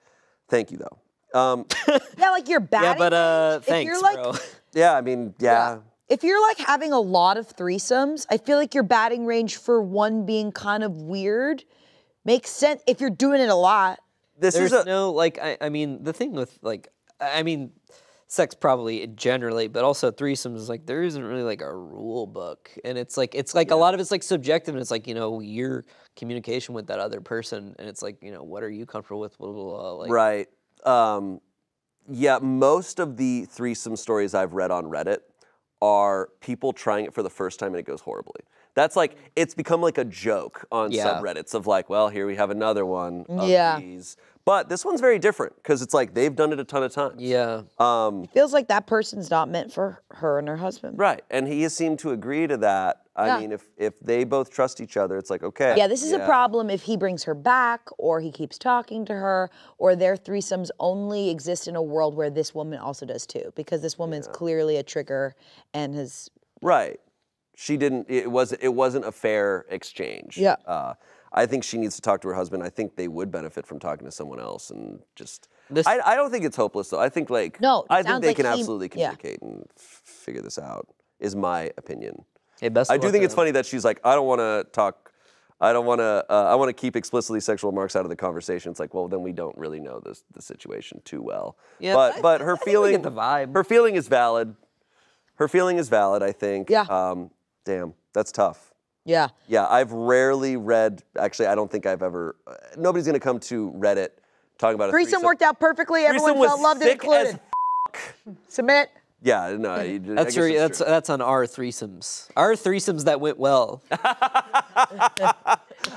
Thank you, though.
Yeah, like you're batting.
Yeah, but
range.
thanks,
if you're like,
bro.
Yeah, I mean, yeah.
If you're like having a lot of threesomes, I feel like your batting range for one being kind of weird makes sense if you're doing it a lot.
This
There's
is
no, like, I mean, the thing with, like, I mean, sex probably generally, but also threesomes is like there isn't really like a rule book, and it's like a lot of it's like subjective, and it's like your communication with that other person, and it's like what are you comfortable with, blah, blah, blah, like.
Right. Yeah, most of the threesome stories I've read on Reddit are people trying it for the first time and it goes horribly. That's like, it's become like a joke on subreddits of like, well, here we have another one of these. But this one's very different because it's like they've done it a ton of times.
Yeah.
It feels like that person's not meant for her and her husband.
Right, and he has seemed to agree to that. I mean, if they both trust each other, it's like, okay.
Yeah, this is a problem if he brings her back or he keeps talking to her or their threesomes only exist in a world where this woman also does too, because this woman's clearly a trigger and has...
Right. She didn't, it wasn't a fair exchange.
Yeah.
I think she needs to talk to her husband. I think they would benefit from talking to someone else and just... I don't think it's hopeless though. I think like...
No,
I think they can absolutely communicate and figure this out, is my opinion.
Hey, best
I do think it's funny that she's like, I don't want to talk, I want to keep explicitly sexual remarks out of the conversation. It's like, well, then we don't really know the situation too well.
Yeah,
but her feeling,
get the vibe.
Her feeling is valid. Her feeling is valid, I think.
Yeah.
Damn, that's tough.
Yeah.
Yeah, I've rarely read, actually, I don't think I've ever, nobody's going to come to Reddit talking about a threesome.
Threesome worked out perfectly. Everyone felt loved and included. Submit.
Yeah, no.
That's on our threesomes. Our threesomes that went well.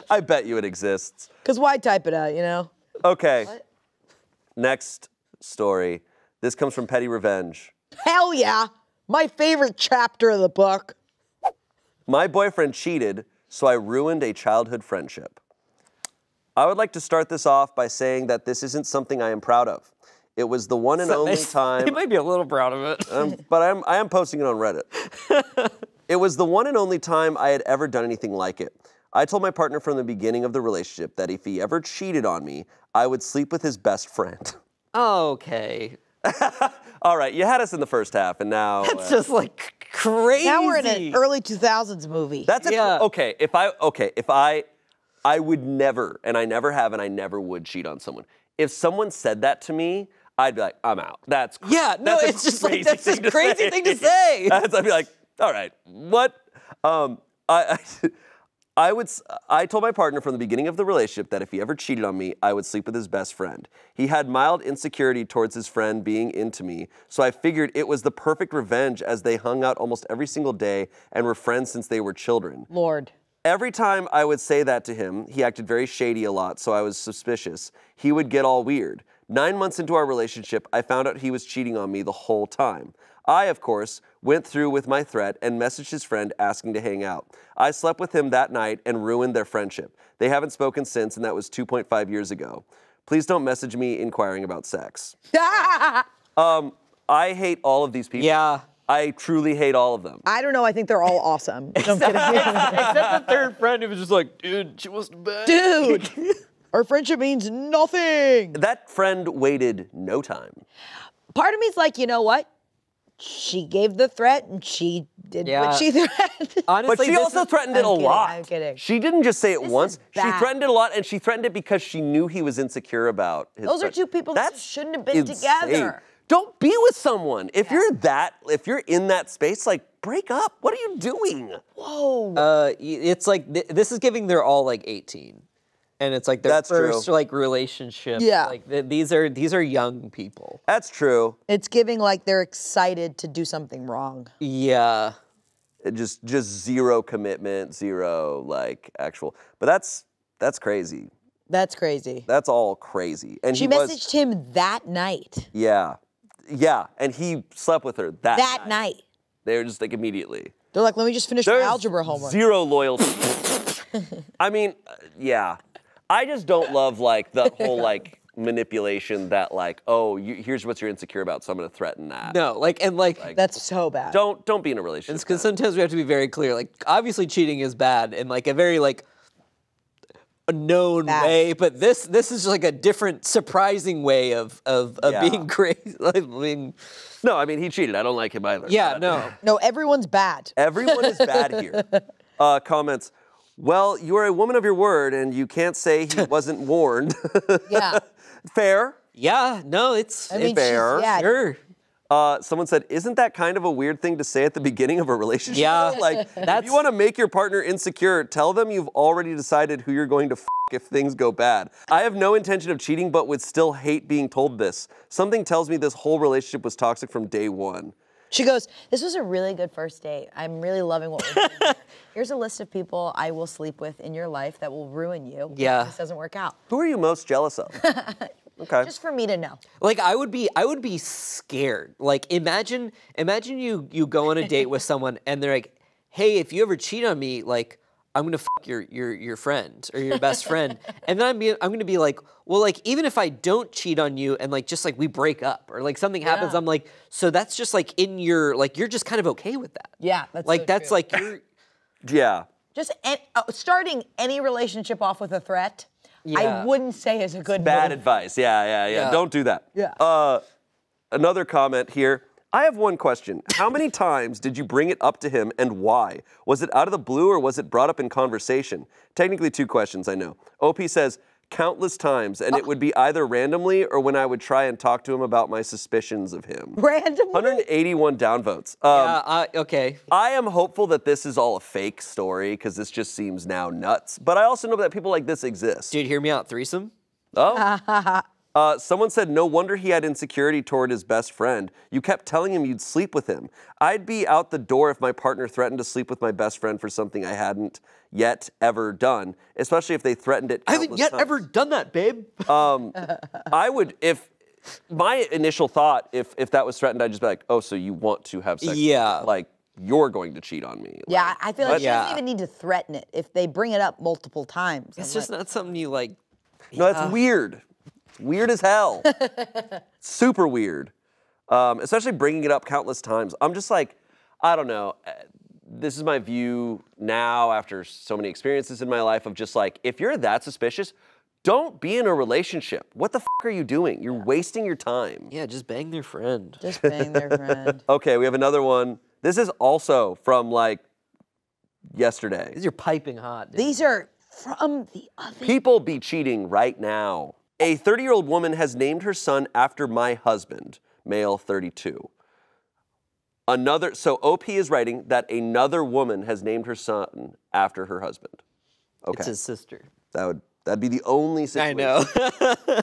I bet you it exists.
Because why type it out,
Okay. What? Next story. This comes from Petty Revenge.
Hell yeah. My favorite chapter of the book.
My boyfriend cheated, so I ruined a childhood friendship. I would like to start this off by saying that this isn't something I am proud of. It was the one and only time...
You might be a little proud of it.
But I am posting it on Reddit. It was the one and only time I had ever done anything like it. I told my partner from the beginning of the relationship that if he ever cheated on me, I would sleep with his best friend.
Okay.
All right, you had us in the first half, and now...
That's just like crazy.
Now we're in an early 2000s movie.
That's okay. If I would never, and I never have, and I never would cheat on someone. If someone said that to me, I'd be like, I'm out. That's crazy.
Yeah, no, it's just like, that's a crazy thing to say.
I'd be like, all right, what? I told my partner from the beginning of the relationship that if he ever cheated on me, I would sleep with his best friend. He had mild insecurity towards his friend being into me, so I figured it was the perfect revenge as they hung out almost every single day and were friends since they were children.
Lord.
Every time I would say that to him, he acted very shady a lot, so I was suspicious. He would get all weird. 9 months into our relationship, I found out he was cheating on me the whole time. I, of course, went through with my threat and messaged his friend asking to hang out. I slept with him that night and ruined their friendship. They haven't spoken since, and that was 2.5 years ago. Please don't message me inquiring about sex. I hate all of these people.
Yeah.
I truly hate all of them.
I don't know. I think they're all awesome.
Except the third friend who was just like, dude, she wasn't bad.
Dude, our friendship means nothing.
That friend waited no time.
Part of me's like, you know what? She gave the threat and she did what she threatened.
Honestly, but she also threatened it a lot.
I'm kidding.
She didn't just say it once. She threatened it a lot, and she threatened it because she knew he was insecure about his
Those are two people that shouldn't have been together.
Don't be with someone. If you're in that space, like, break up. What are you doing?
Whoa.
It's like, this is giving they're all like 18. And it's like their first like relationship.
Yeah.
Like these are young people.
That's true.
It's giving like they're excited to do something wrong.
Yeah.
Just zero commitment, zero like actual. But that's crazy.
That's crazy.
That's all crazy. And
she messaged him that night.
Yeah. Yeah. And he slept with her that
night.
They were just like immediately.
They're like, let me just finish my algebra homework.
Zero loyalty. I mean, yeah. I just don't love like the whole like manipulation that like, oh, here's what you're insecure about, so I'm gonna threaten that.
No, like
that's so bad.
Don't be in a relationship.
Because sometimes we have to be very clear. Like obviously cheating is bad in like a very like a known way, but this is just like a different, surprising way of being crazy.
No, I mean he cheated. I don't like him either.
Yeah,
no, everyone's bad.
Everyone is bad here. Comments. Well, you are a woman of your word, and you can't say he wasn't warned.
Yeah.
Fair.
Yeah, no, it's
fair.
Sure.
Someone said, isn't that kind of a weird thing to say at the beginning of a relationship?
Yeah.
Like, if you want to make your partner insecure, tell them you've already decided who you're going to if things go bad. I have no intention of cheating, but would still hate being told this. Something tells me this whole relationship was toxic from day one.
She goes, this was a really good first date. I'm really loving what we're doing here. Here's a list of people I will sleep with in your life that will ruin you if this doesn't work out.
Who are you most jealous of? Okay.
Just for me to know.
Like I would be scared. Like imagine you go on a date with someone and they're like, hey, if you ever cheat on me, like I'm gonna fuck your friend or your best friend. And then I'm gonna be like, well, like even if I don't cheat on you and like just like we break up or like something happens, I'm like, so that's just like in your like you're just kind of okay with that.
Yeah, that's
like
so
that's
true.
like you're
just starting any relationship off with a threat. I wouldn't say is a good
bad
move.
advice. Yeah. Don't do that.
Yeah.
Another comment here. I have one question. How many times did you bring it up to him and why? Was it out of the blue or was it brought up in conversation? Technically 2 questions, I know. OP says, countless times, and it would be either randomly or when I would try and talk to him about my suspicions of him.
Randomly?
181 downvotes.
Okay.
I am hopeful that this is all a fake story because this just seems now nuts. But I also know that people like this exist.
Dude, hear me out. Threesome?
Oh. Someone said, no wonder he had insecurity toward his best friend. You kept telling him you'd sleep with him. I'd be out the door if my partner threatened to sleep with my best friend for something I hadn't yet ever done, especially if they threatened it.
I haven't yet ever done that, babe.
I would, if my initial thought, if that was threatened, I'd just be like, oh, so you want to have sex with me? Like, you're going to cheat on me.
Yeah,
Like,
I feel like she doesn't even need to threaten it if they bring it up multiple times.
It's just not something you like.
No, that's weird. It's weird as hell. Super weird. Especially bringing it up countless times. I'm just like, I don't know. This is my view now after so many experiences in my life of just like, if you're that suspicious, don't be in a relationship. What the f*** are you doing? You're wasting your time.
Yeah, just bang their friend.
Just bang their friend.
Okay, we have another one. This is also from like yesterday.
These are piping hot. Dude.
These are from the oven.
People be cheating right now. A 30-year-old woman has named her son after my husband, male 32. So OP is writing that another woman has named her son after her husband. Okay.
It's his sister.
That'd be the only situation.
I know.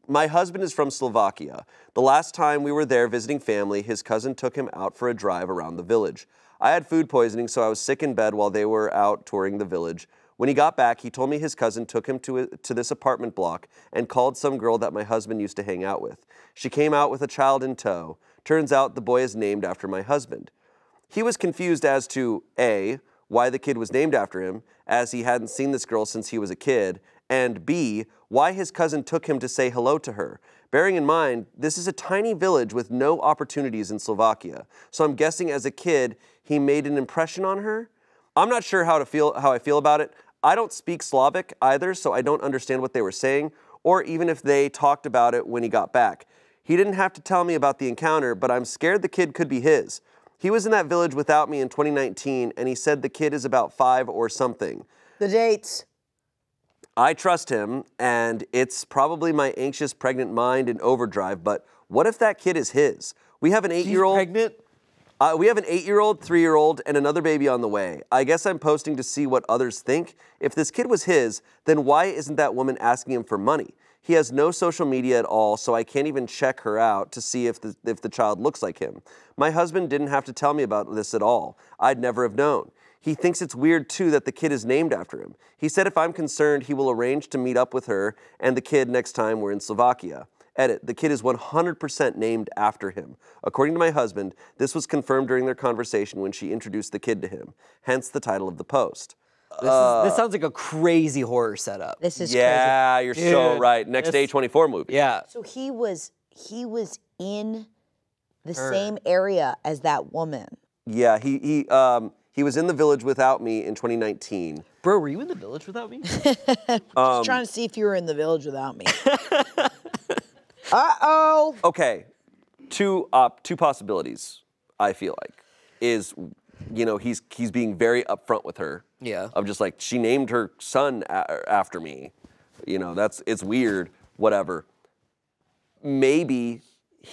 My husband is from Slovakia. The last time we were there visiting family, his cousin took him out for a drive around the village. I had food poisoning, so I was sick in bed while they were out touring the village. When he got back, he told me his cousin took him to this apartment block and called some girl that my husband used to hang out with. She came out with a child in tow. Turns out the boy is named after my husband. He was confused as to A, why the kid was named after him, as he hadn't seen this girl since he was a kid, and B, why his cousin took him to say hello to her. Bearing in mind, this is a tiny village with no opportunities in Slovakia, so I'm guessing as a kid, he made an impression on her? I'm not sure how I feel about it. I don't speak Slavic either, so I don't understand what they were saying, or even if they talked about it when he got back. He didn't have to tell me about the encounter, but I'm scared the kid could be his. He was in that village without me in 2019, and he said the kid is about 5 or something.
The dates.
I trust him, and it's probably my anxious pregnant mind in overdrive, but what if that kid is his? We have an 8-year-old.
She's pregnant?
We have an 8-year-old, 3-year-old, and another baby on the way. I guess I'm posting to see what others think. If this kid was his, then why isn't that woman asking him for money? He has no social media at all, so I can't even check her out to see if the child looks like him. My husband didn't have to tell me about this at all. I'd never have known. He thinks it's weird, too, that the kid is named after him. He said if I'm concerned, he will arrange to meet up with her and the kid next time we're in Slovakia. Edit, the kid is 100% named after him. According to my husband, this was confirmed during their conversation when she introduced the kid to him, hence the title of the post.
This sounds like a crazy horror setup.
This is
yeah,
crazy.
you're so right. Next A24 movie.
Yeah.
So he was in the same area as that woman.
Yeah, he was in the village without me in 2019.
Bro, were you in the village without me?
Just trying to see if you were in the village without me. Uh-oh.
Okay, two possibilities, I feel like, is, you know, he's being very upfront with her.
Yeah.
Of just like, she named her son after me. You know, it's weird, whatever. Maybe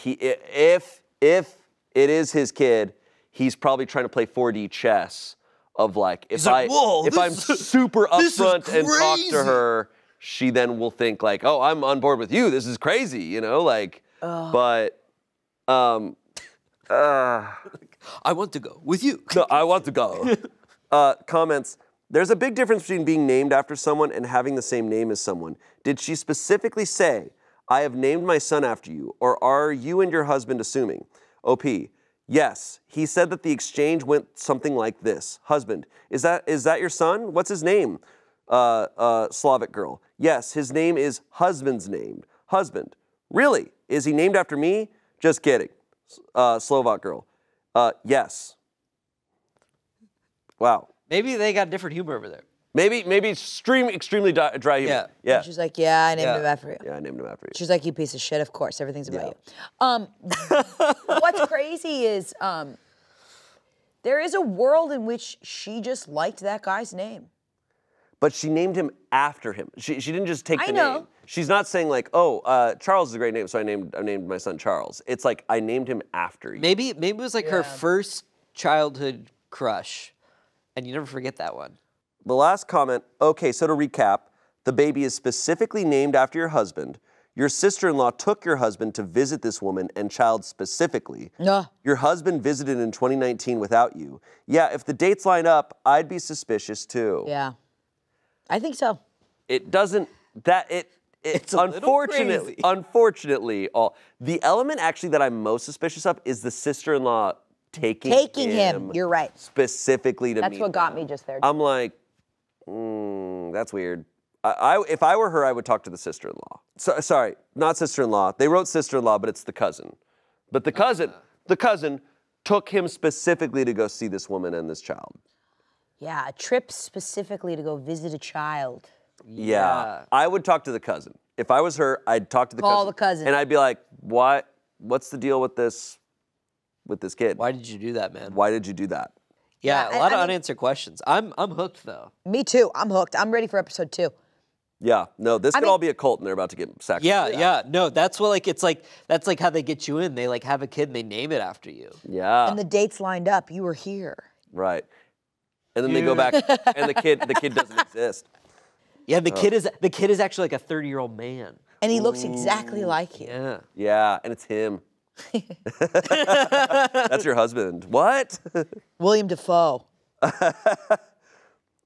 if if it is his kid, he's probably trying to play 4D chess of like, if I'm super upfront and talk to her, she then will think like, oh, I'm on board with you. This is crazy, you know, like, but,
I want to go with you.
No, I want to go. Comments. There's a big difference between being named after someone and having the same name as someone. Did she specifically say, I have named my son after you, or are you and your husband assuming? OP. Yes, he said that the exchange went something like this. Husband, is that your son? What's his name? Slavic girl. Yes, his name is husband's name. Husband. Really? Is he named after me? Just kidding. Slovak girl. Yes. Wow.
Maybe they got different humor over there.
Maybe extremely dry humor. Yeah.
And she's like, yeah, I named him after you.
Yeah, I named him after you.
She's like, you piece of shit, of course. Everything's about you. What's crazy is there is a world in which she just liked that guy's name.
But she named him after him. She didn't just take the name. She's not saying like, oh, Charles is a great name, so I named my son Charles. It's like, I named him after you.
Maybe it was like her first childhood crush, and you never forget that one.
The last comment, okay, so to recap, the baby is specifically named after your husband. Your sister-in-law took your husband to visit this woman and child specifically. Your husband visited in 2019 without you. Yeah, if the dates line up, I'd be suspicious too.
Yeah, I think so.
It doesn't, it's unfortunately, the element actually that I'm most suspicious of is the sister-in-law taking him.
You're right.
Specifically to meet
That's what got me just there.
I'm like, that's weird. If I were her, I would talk to the sister-in-law. Sorry, not sister-in-law. They wrote sister-in-law, but it's the cousin. But the cousin took him specifically to go see this woman and this child.
Yeah, a trip specifically to go visit a child.
Yeah. I would talk to the cousin. If I was her, I'd talk to the cousin.
Call the cousin.
And I'd be like, what's the deal with this kid?
Why did you do that, man?
Why did you do that?
Yeah, a lot of unanswered questions. I'm hooked though.
Me too. I'm hooked. I'm ready for episode 2.
Yeah, no, this could all be a cult and they're about to get sacked.
Yeah. No, that's what that's like how they get you in. They like have a kid and they name it after you.
Yeah.
And the dates lined up. You were here.
Right. And then they go back and the kid doesn't exist.
Yeah, the kid is actually like a 30-year-old man.
And he looks exactly like you.
Yeah.
Yeah, and it's him. That's your husband. What?
William Dafoe.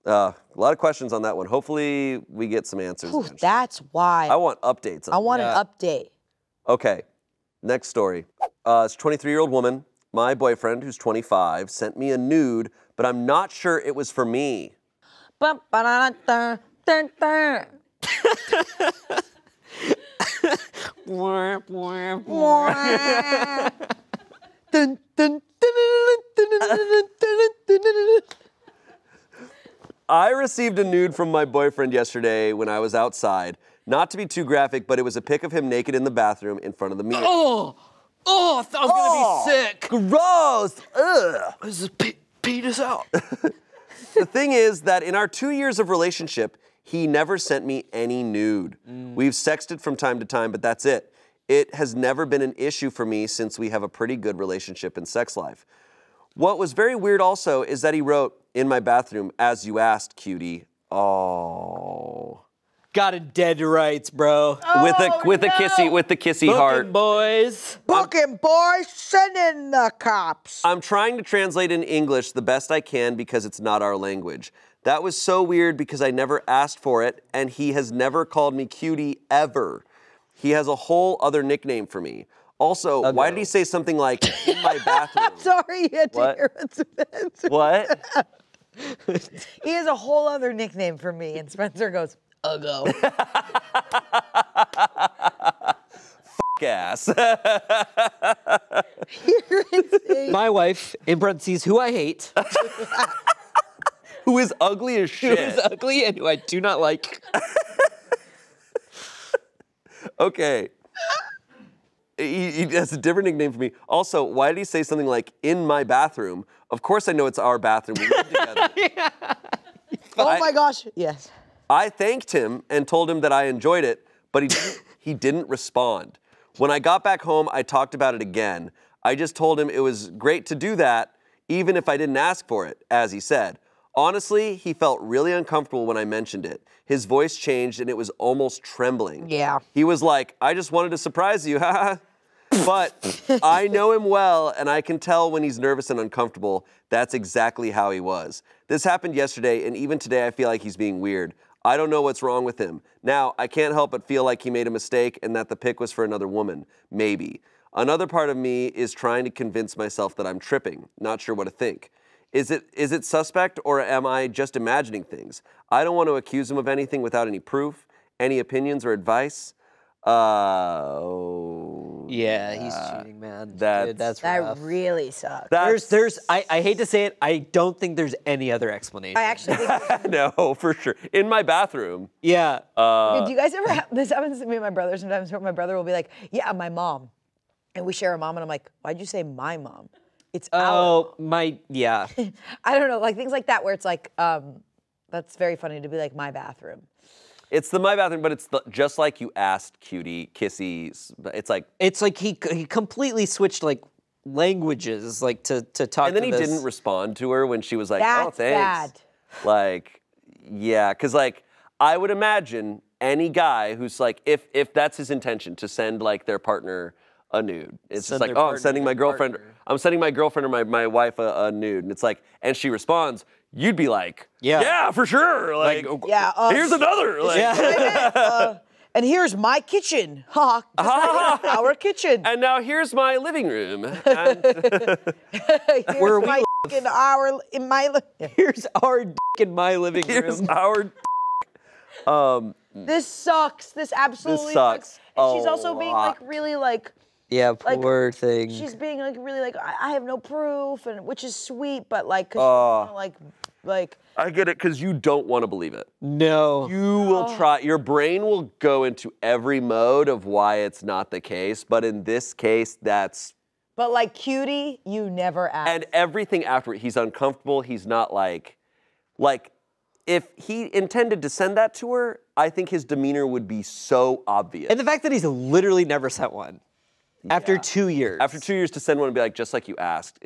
A lot of questions on that one. Hopefully we get some answers.
Ooh, that's why.
I want updates.
I want an update.
Okay, next story. It's a 23-year-old woman. My boyfriend, who's 25, sent me a nude, but I'm not sure it was for me. I received a nude from my boyfriend yesterday when I was outside. Not to be too graphic, but it was a pic of him naked in the bathroom in front of the mirror.
Oh, I thought I was gonna be sick.
Gross. Ugh.
This is penis out.
The thing is that in our 2 years of relationship, he never sent me any nude. We've sexted from time to time, but that's it. It has never been an issue for me since we have a pretty good relationship and sex life. What was very weird also is that he wrote, in my bathroom, as you asked, cutie. Oh.
Got it dead to rights, bro.
With the kissy heart.
Boys.
Booking boys, send in the cops.
I'm trying to translate in English the best I can because it's not our language. That was so weird because I never asked for it, and he has never called me cutie ever. He has a whole other nickname for me. Also, why did he say something like, in my bathroom?
I'm sorry, you had to hear it.
What?
He has a whole other nickname for me, and Spencer goes, Uggo.
Ass.
You're insane.
My wife, in parentheses, who I hate.
Who is ugly as shit.
Who is ugly and who I do not like.
Okay. He has a different nickname for me. Also, why did he say something like, in my bathroom? Of course I know it's our bathroom. We live together.
Oh my gosh, yes.
I thanked him and told him that I enjoyed it, but he didn't respond. When I got back home, I talked about it again. I just told him it was great to do that, even if I didn't ask for it, as he said. Honestly, he felt really uncomfortable when I mentioned it. His voice changed and it was almost trembling.
Yeah.
He was like, I just wanted to surprise you, haha. But I know him well, and I can tell when he's nervous and uncomfortable. That's exactly how he was. This happened yesterday, and even today I feel like he's being weird. I don't know what's wrong with him. Now, I can't help but feel like he made a mistake and that the pic was for another woman. Maybe. Another part of me is trying to convince myself that I'm tripping. Not sure what to think. Is it suspect, or am I just imagining things? I don't want to accuse him of anything without any proof, any opinions or advice.
Yeah, he's cheating, man. Dude, that's
That
rough.
really sucks.
I hate to say it, I don't think there's any other explanation.
I actually think
No, for sure. In my bathroom.
Yeah.
do you guys ever have, this happens to me and my brother sometimes, where my brother will be like, yeah, my mom. And we share a mom, and I'm like, why'd you say my mom? It's our mom.
Yeah.
I don't know, like things like that where it's like, that's very funny to be like, my bathroom.
It's the my bathroom, but it's just like you asked, cutie, kissy. It's like
he completely switched like languages, like to talk.
And then
to
he
this.
didn't respond to her when she was like,
That's
"Oh, thanks."
bad.
Like, yeah, because like I would imagine any guy who's like, if that's his intention to send like their partner a nude, it's
Send
just like,
their
oh, I'm sending my
partner their
girlfriend,
partner.
I'm sending my girlfriend or my wife a nude, and it's like, and she responds. You'd be like, yeah, for sure. Like,
yeah,
here's another. Like,
And here's my kitchen. Our kitchen.
And now here's my living room. And
Here's
Where we
my in my
Here's our dick in my living
here's
room.
our.
This sucks. This absolutely
sucks
And she's
a
also being
lot.
like really like
Yeah, poor thing.
she's being like really like I have no proof, and which is sweet, but like 'cause she doesn't wanna, like
I get it because you don't want to believe it.
No.
You will try. Your brain will go into every mode of why it's not the case, but in this case, that's.
but like cutie, you never ask.
And everything after it, he's uncomfortable. He's not like, if he intended to send that to her, I think his demeanor would be so obvious.
And the fact that he's literally never sent one. After 2 years.
After 2 years to send one and be like, just like you asked,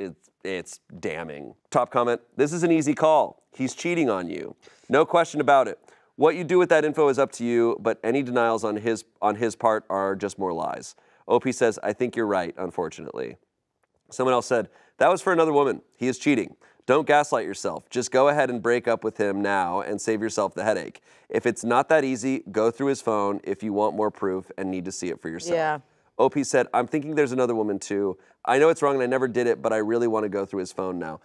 it's damning. Top comment, this is an easy call. He's cheating on you. No question about it. What you do with that info is up to you, but any denials on his part are just more lies. OP says, I think you're right, unfortunately. Someone else said, that was for another woman. He is cheating. Don't gaslight yourself. Just go ahead and break up with him now and save yourself the headache. If it's not that easy, go through his phone if you want more proof and need to see it for yourself.
Yeah.
OP said, I'm thinking there's another woman too. I know it's wrong and I never did it, but I really want to go through his phone now.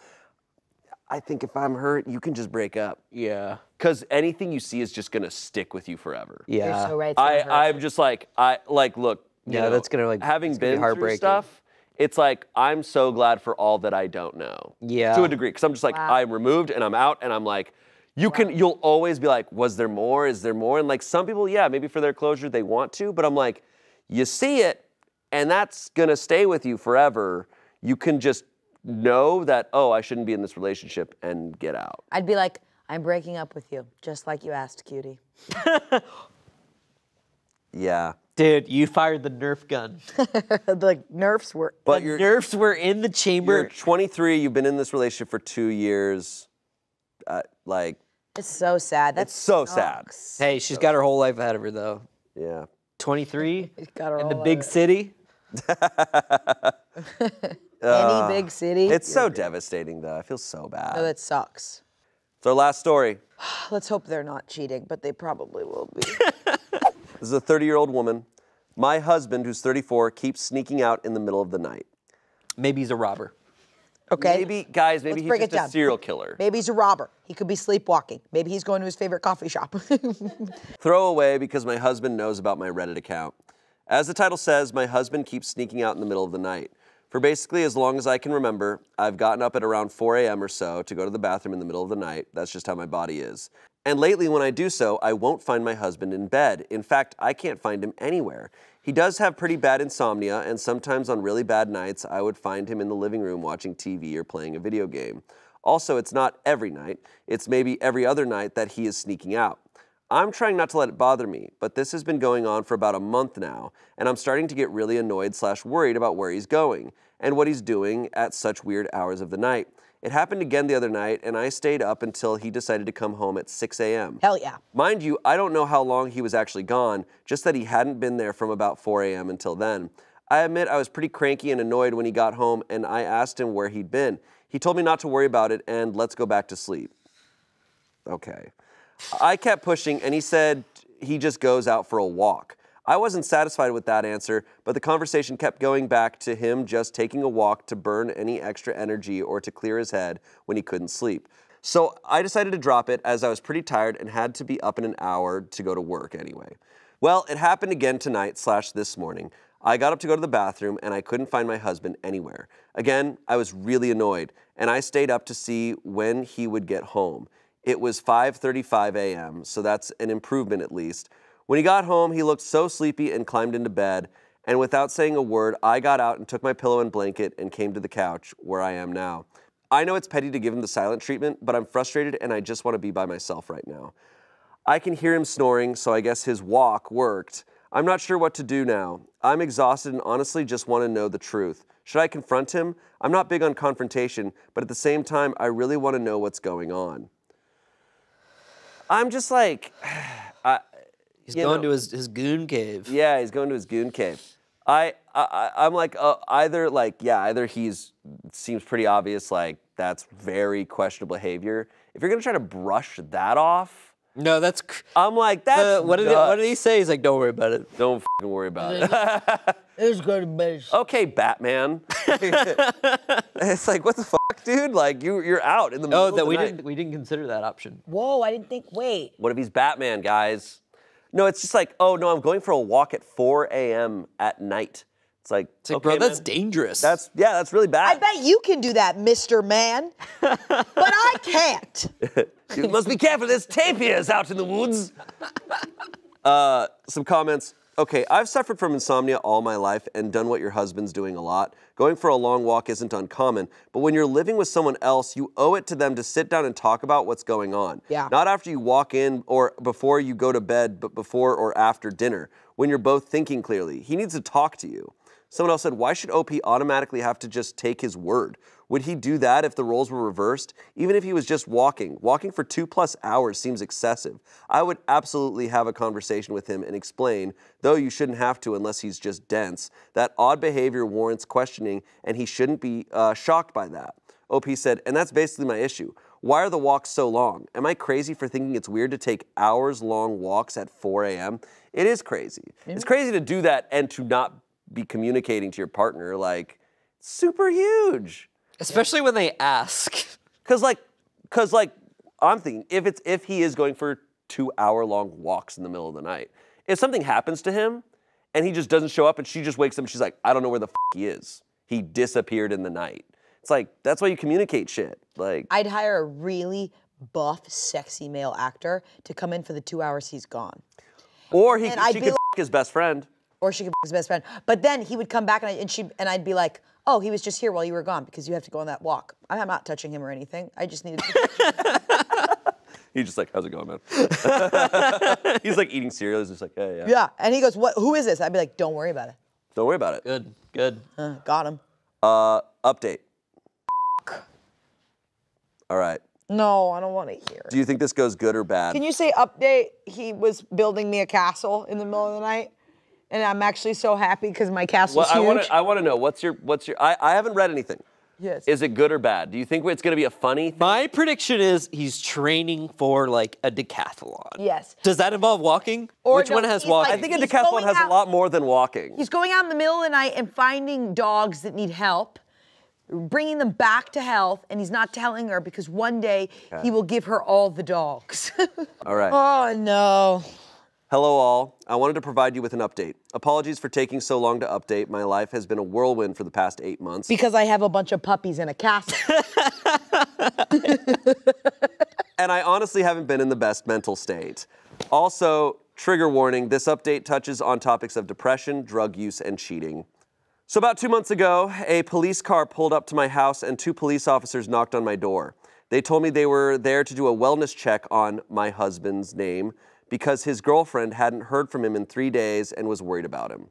I think if I'm hurt, you can just break up.
Yeah.
Because anything you see is just going to stick with you forever.
Yeah.
You're so right. It's gonna hurt.
I'm just like, look, you
Yeah,
know,
that's gonna, like,
having
it's gonna be
been through
heartbreaking.
stuff, it's like, I'm so glad for all that I don't know.
Yeah.
To a degree. Because I'm just like,
Wow.
I'm removed and I'm out and I'm like, you'll always be like, was there more? Is there more? And like some people, yeah, maybe for their closure, they want to, but I'm like, you see it and that's gonna stay with you forever. You can just know that, oh, I shouldn't be in this relationship and get out.
I'd be like, I'm breaking up with you, just like you asked, cutie.
Yeah.
Dude, you fired the Nerf gun.
The nerfs were.
But
Nerfs were in the chamber.
you're 23, you've been in this relationship for 2 years. Like,
It's so sad. That's
it's so sad.
Hey, she's got her whole life ahead of her, though.
Yeah.
23
got her
in the
whole
big
life.
city.
Any big city.
It's so devastating, though. I feel so bad.
No, that sucks.
It's our last story.
Let's hope they're not cheating, but they probably will be.
This is a 30-year-old woman. My husband, who's 34, keeps sneaking out in the middle of the night.
Maybe he's a robber.
Okay.
Maybe
Let's
he's
break
just
it
a
down.
serial killer.
Maybe he's a robber. He could be sleepwalking. Maybe he's going to his favorite coffee shop.
Throw away because my husband knows about my Reddit account. As the title says, my husband keeps sneaking out in the middle of the night. For basically as long as I can remember, I've gotten up at around 4 a.m. or so to go to the bathroom in the middle of the night. That's just how my body is. And lately when I do so, I won't find my husband in bed. In fact, I can't find him anywhere. He does have pretty bad insomnia, and sometimes on really bad nights, I would find him in the living room watching TV or playing a video game. Also, it's not every night. It's maybe every other night that he is sneaking out. I'm trying not to let it bother me, but this has been going on for about a month now, and I'm starting to get really annoyed / worried about where he's going and what he's doing at such weird hours of the night. It happened again the other night, and I stayed up until he decided to come home at 6 a.m.
Hell yeah.
Mind you, I don't know how long he was actually gone, just that he hadn't been there from about 4 a.m. until then. I admit I was pretty cranky and annoyed when he got home, and I asked him where he'd been. He told me not to worry about it and let's go back to sleep. Okay. I kept pushing, and he said he just goes out for a walk. I wasn't satisfied with that answer, but the conversation kept going back to him just taking a walk to burn any extra energy or to clear his head when he couldn't sleep. So I decided to drop it as I was pretty tired and had to be up in an hour to go to work anyway. Well, it happened again tonight / this morning. I got up to go to the bathroom and I couldn't find my husband anywhere. Again, I was really annoyed, and I stayed up to see when he would get home. It was 5:35 a.m., so that's an improvement at least. When he got home, he looked so sleepy and climbed into bed, and without saying a word, I got out and took my pillow and blanket and came to the couch where I am now. I know it's petty to give him the silent treatment, but I'm frustrated and I just want to be by myself right now. I can hear him snoring, so I guess his walk worked. I'm not sure what to do now. I'm exhausted and honestly just want to know the truth. Should I confront him? I'm not big on confrontation, but at the same time, I really want to know what's going on. I'm just like...
He's going to his goon cave.
Yeah, he's going to his goon cave. I'm like, either seems pretty obvious, like, that's very questionable behavior. If you're going to try to brush that off...
No, that's...
I'm like, that's
what did he say? He's like, don't worry about it.
Don't f***ing worry about it.
It's going to be...
Okay, Batman. It's like, what the fuck, dude? Like, you're out in the middle of the night.
We didn't consider that option.
Whoa, I didn't think... Wait.
What if he's Batman, guys? No, it's just like, oh, no, I'm going for a walk at 4 a.m. at night. It's like, okay,
bro, that's
man.
dangerous.
That's really bad.
I bet you can do that, Mr. Man. But I can't.
You must be careful, there's tapirs out in the woods. Some comments. Okay, I've suffered from insomnia all my life and done what your husband's doing a lot. Going for a long walk isn't uncommon, but when you're living with someone else, you owe it to them to sit down and talk about what's going on.
Yeah.
Not after you walk in or before you go to bed, but before or after dinner, when you're both thinking clearly. He needs to talk to you. Someone else said, why should OP automatically have to just take his word? Would he do that if the roles were reversed? Even if he was just walking. Walking for 2+ hours seems excessive. I would absolutely have a conversation with him and explain, though you shouldn't have to unless he's just dense, that odd behavior warrants questioning and he shouldn't be shocked by that. OP said, and that's basically my issue. Why are the walks so long? Am I crazy for thinking it's weird to take hours-long walks at 4 a.m.? It is crazy. Yeah. It's crazy to do that and to not be communicating to your partner, like, super huge.
Especially when they ask.
Cause I'm thinking, if he is going for 2-hour-long walks in the middle of the night, if something happens to him and he just doesn't show up and she just wakes up and she's like, I don't know where the f he is. He disappeared in the night. It's like, that's why you communicate shit. Like,
I'd hire a really buff, sexy male actor to come in for the 2 hours he's gone.
Or she could f his best friend.
Or she could f his best friend. But then he would come back and I'd be like, oh, he was just here while you were gone because you have to go on that walk. I'm not touching him or anything. I just needed to.
He's just like, how's it going, man? He's like eating cereal. He's just like, hey, yeah.
Yeah, and he goes, who is this? I'd be like, don't worry about it.
Don't worry about it.
Good.
Got him.
Update. All right.
No, I don't want to hear.
Do you think this goes good or bad?
Can you say update? He was building me a castle in the middle of the night. And I'm actually so happy because my castle's huge.
I want to know, what's your, I haven't read anything.
Yes.
Is it good or bad? Do you think it's going to be a funny thing?
My prediction is he's training for like a decathlon.
Yes.
Does that involve walking? Which one has walking?
I think a decathlon has a lot more than walking.
He's going out in the middle of the night and finding dogs that need help, bringing them back to health, and he's not telling her because one day he will give her all the dogs.
All right.
Oh, no.
Hello all, I wanted to provide you with an update. Apologies for taking so long to update. My life has been a whirlwind for the past 8 months.
Because I have a bunch of puppies in a castle.
And I honestly haven't been in the best mental state. Also, trigger warning, this update touches on topics of depression, drug use, and cheating. So about 2 months ago, a police car pulled up to my house and 2 police officers knocked on my door. They told me they were there to do a wellness check on my husband's name, because his girlfriend hadn't heard from him in 3 days and was worried about him.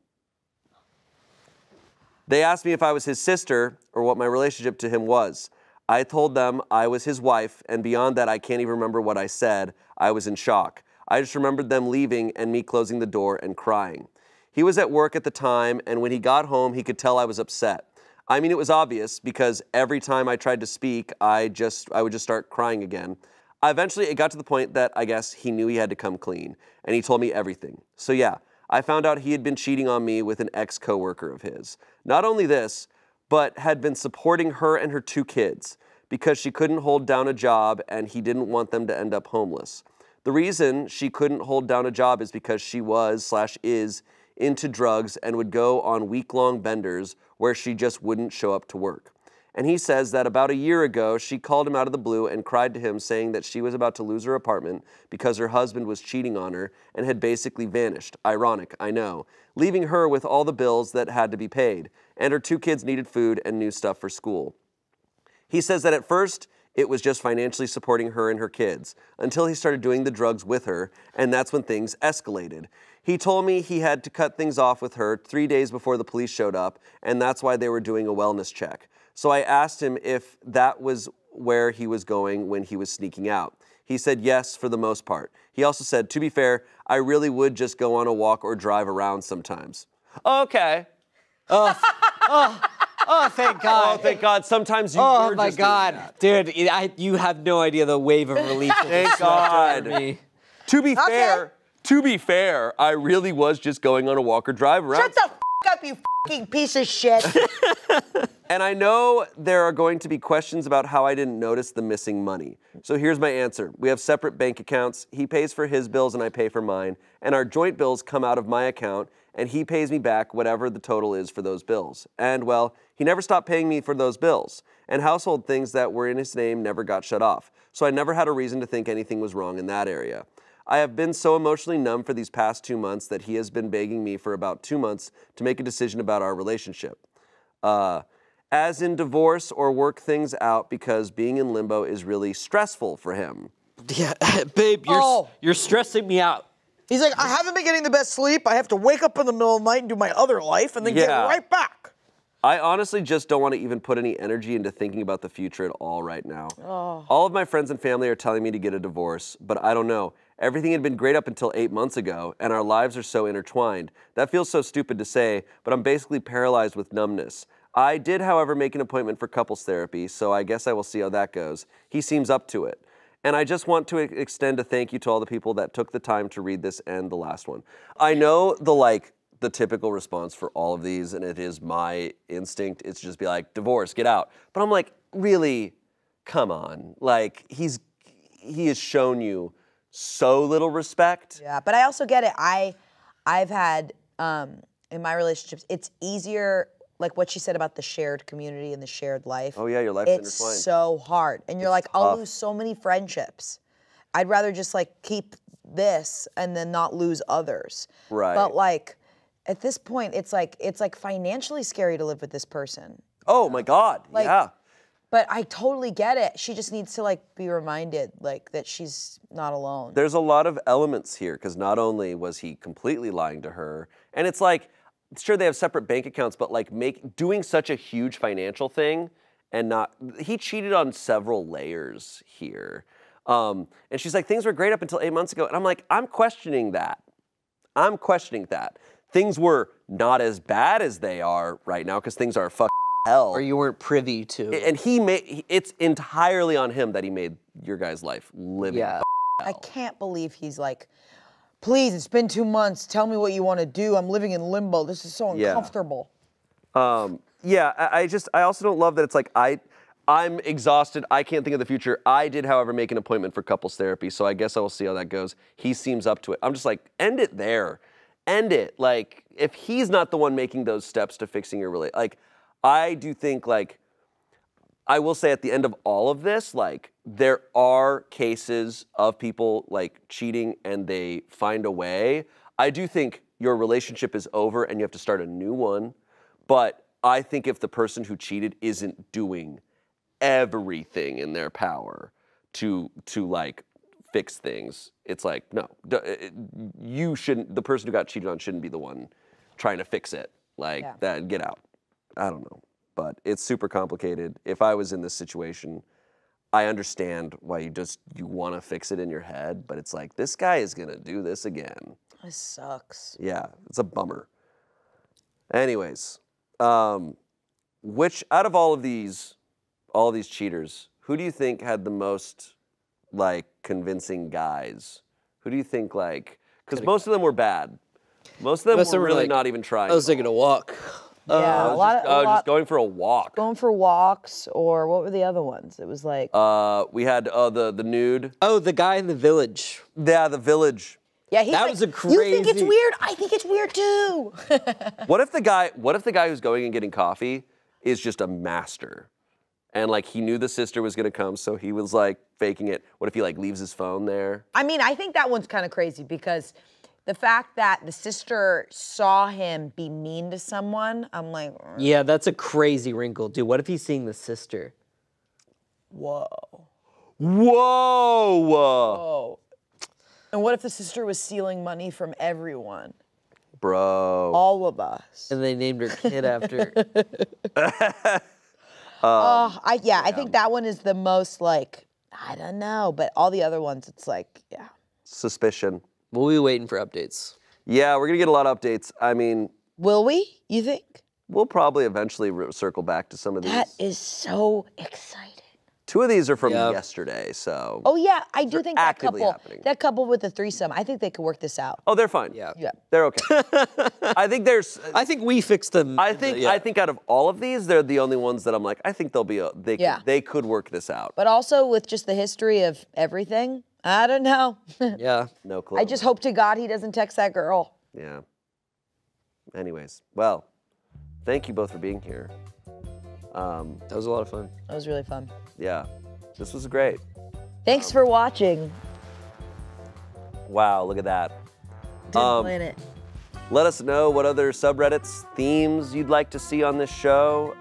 They asked me if I was his sister or what my relationship to him was. I told them I was his wife, and beyond that, I can't even remember what I said. I was in shock. I just remembered them leaving and me closing the door and crying. He was at work at the time, and when he got home, he could tell I was upset. I mean, it was obvious because every time I tried to speak, I would just start crying again. Eventually, it got to the point that I guess he knew he had to come clean, and he told me everything. So yeah, I found out he had been cheating on me with an ex-coworker of his. Not only this, but had been supporting her and her 2 kids because she couldn't hold down a job and he didn't want them to end up homeless. The reason she couldn't hold down a job is because she was/is into drugs and would go on week-long benders where she just wouldn't show up to work. And he says that about a year ago, she called him out of the blue and cried to him saying that she was about to lose her apartment because her husband was cheating on her and had basically vanished. Ironic, I know. Leaving her with all the bills that had to be paid. And her 2 kids needed food and new stuff for school. He says that at first, it was just financially supporting her and her kids until he started doing the drugs with her, and that's when things escalated. He told me he had to cut things off with her 3 days before the police showed up, and that's why they were doing a wellness check. So I asked him if that was where he was going when he was sneaking out. He said yes, for the most part. He also said, to be fair, I really would just go on a walk or drive around sometimes. Okay.
Oh, thank God.
Oh, thank God. Sometimes you
Oh,
were
my
just doing
God.
that.
Dude, you have no idea the wave of relief.
Thank God.
Me.
To be fair, I really was just going on a walk or drive around.
Shut the f*** up, you f***ing piece of shit.
And I know there are going to be questions about how I didn't notice the missing money. So here's my answer. We have separate bank accounts. He pays for his bills and I pay for mine. And our joint bills come out of my account and he pays me back whatever the total is for those bills. And well, he never stopped paying me for those bills. And household things that were in his name never got shut off. So I never had a reason to think anything was wrong in that area. I have been so emotionally numb for these past 2 months that he has been begging me for about 2 months to make a decision about our relationship. As in divorce or work things out because being in limbo is really stressful for him.
Yeah, babe, you're stressing me out.
He's like, I haven't been getting the best sleep. I have to wake up in the middle of the night and do my other life and then get right back.
I honestly just don't want to even put any energy into thinking about the future at all right now. Oh. All of my friends and family are telling me to get a divorce, but I don't know. Everything had been great up until 8 months ago, and our lives are so intertwined. That feels so stupid to say, but I'm basically paralyzed with numbness. I did, however, make an appointment for couples therapy, so I guess I will see how that goes. He seems up to it. And I just want to extend a thank you to all the people that took the time to read this and the last one. I know the typical response for all of these, and it is my instinct, it's just be like, divorce, get out. But I'm like, really, come on. Like, he has shown you so little respect.
Yeah, but I also get it. I've had, in my relationships, it's easier, like what she said about the shared community and the shared life.
Oh yeah, your life's intertwined.
It's so hard. And you're like, I'll lose so many friendships. I'd rather just like keep this and then not lose others.
Right.
But like, at this point, it's like financially scary to live with this person.
Oh my God,
Like,
yeah.
But I totally get it. She just needs to like be reminded like that she's not alone.
There's a lot of elements here because not only was he completely lying to her, and it's like, sure they have separate bank accounts, but like doing such a huge financial thing and he cheated on several layers here. And she's like, things were great up until 8 months ago. And I'm like, I'm questioning that. Things were not as bad as they are right now because things are fucking hell.
Or you weren't privy to.
And it's entirely on him that he made your guys' life living hell.
I can't believe he's like, please, it's been 2 months. Tell me what you want to do. I'm living in limbo. This is so uncomfortable.
I also don't love that it's like, I'm exhausted. I can't think of the future. I did, however, make an appointment for couples therapy, so I guess I will see how that goes. He seems up to it. I'm just like, end it there. End it. Like, if he's not the one making those steps to fixing your relationship, like, I do think, like, I will say at the end of all of this, like, there are cases of people, like, cheating and they find a way. I do think your relationship is over and you have to start a new one. But I think if the person who cheated isn't doing everything in their power to like, fix things. It's like, no, you shouldn't, the person who got cheated on shouldn't be the one trying to fix it. Like, that, get out. I don't know. But it's super complicated. If I was in this situation, I understand why you want to fix it in your head, but it's like, this guy is gonna do this again.
This sucks.
Yeah, it's a bummer. Anyways, which out of all these cheaters, who do you think had the most like convincing guys? Who do you think like? Because most of them were bad. Most of them were really not even trying.
I was taking a walk.
Yeah,
just going for a walk.
Going for walks, or what were the other ones? It was like.
We had the nude.
Oh, the guy in the village.
Yeah, the village.
Yeah,
that was a crazy.
You think it's weird? I think it's weird too.
What if the guy who's going and getting coffee is just a master, and like he knew the sister was gonna come, so he was like faking it? What if he like leaves his phone there?
I mean, I think that one's kind of crazy because the fact that the sister saw him be mean to someone, I'm like.
Yeah, that's a crazy wrinkle, dude. What if he's seeing the sister?
Whoa.
Whoa.
Whoa. And what if the sister was stealing money from everyone?
Bro.
All of us.
And they named her kid after.
I think that one is the most like, I don't know, but all the other ones, it's like, yeah.
Suspicion.
We'll be waiting for updates.
Yeah, we're gonna get a lot of updates. I mean.
Will we, you think?
We'll probably eventually circle back to some of these.
That is so exciting.
2 of these are from yesterday, so.
Oh yeah, I do think that couple with the threesome, I think they could work this out.
Oh, they're fine.
Yeah.
They're okay. I think
we fixed them.
I think out of all of these, they're the only ones that I'm like, I think they could work this out.
But also with just the history of everything, I don't know.
Yeah.
No clue.
I just hope to God he doesn't text that girl.
Yeah. Anyways, well, thank you both for being here.
That was a lot of fun.
That was really fun.
Yeah, this was great.
Thanks for watching.
Wow, look at that.
Didn't plan it.
Let us know what other subreddits, themes you'd like to see on this show,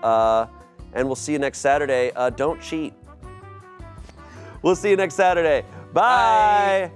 and we'll see you next Saturday. Don't cheat. We'll see you next Saturday. Bye.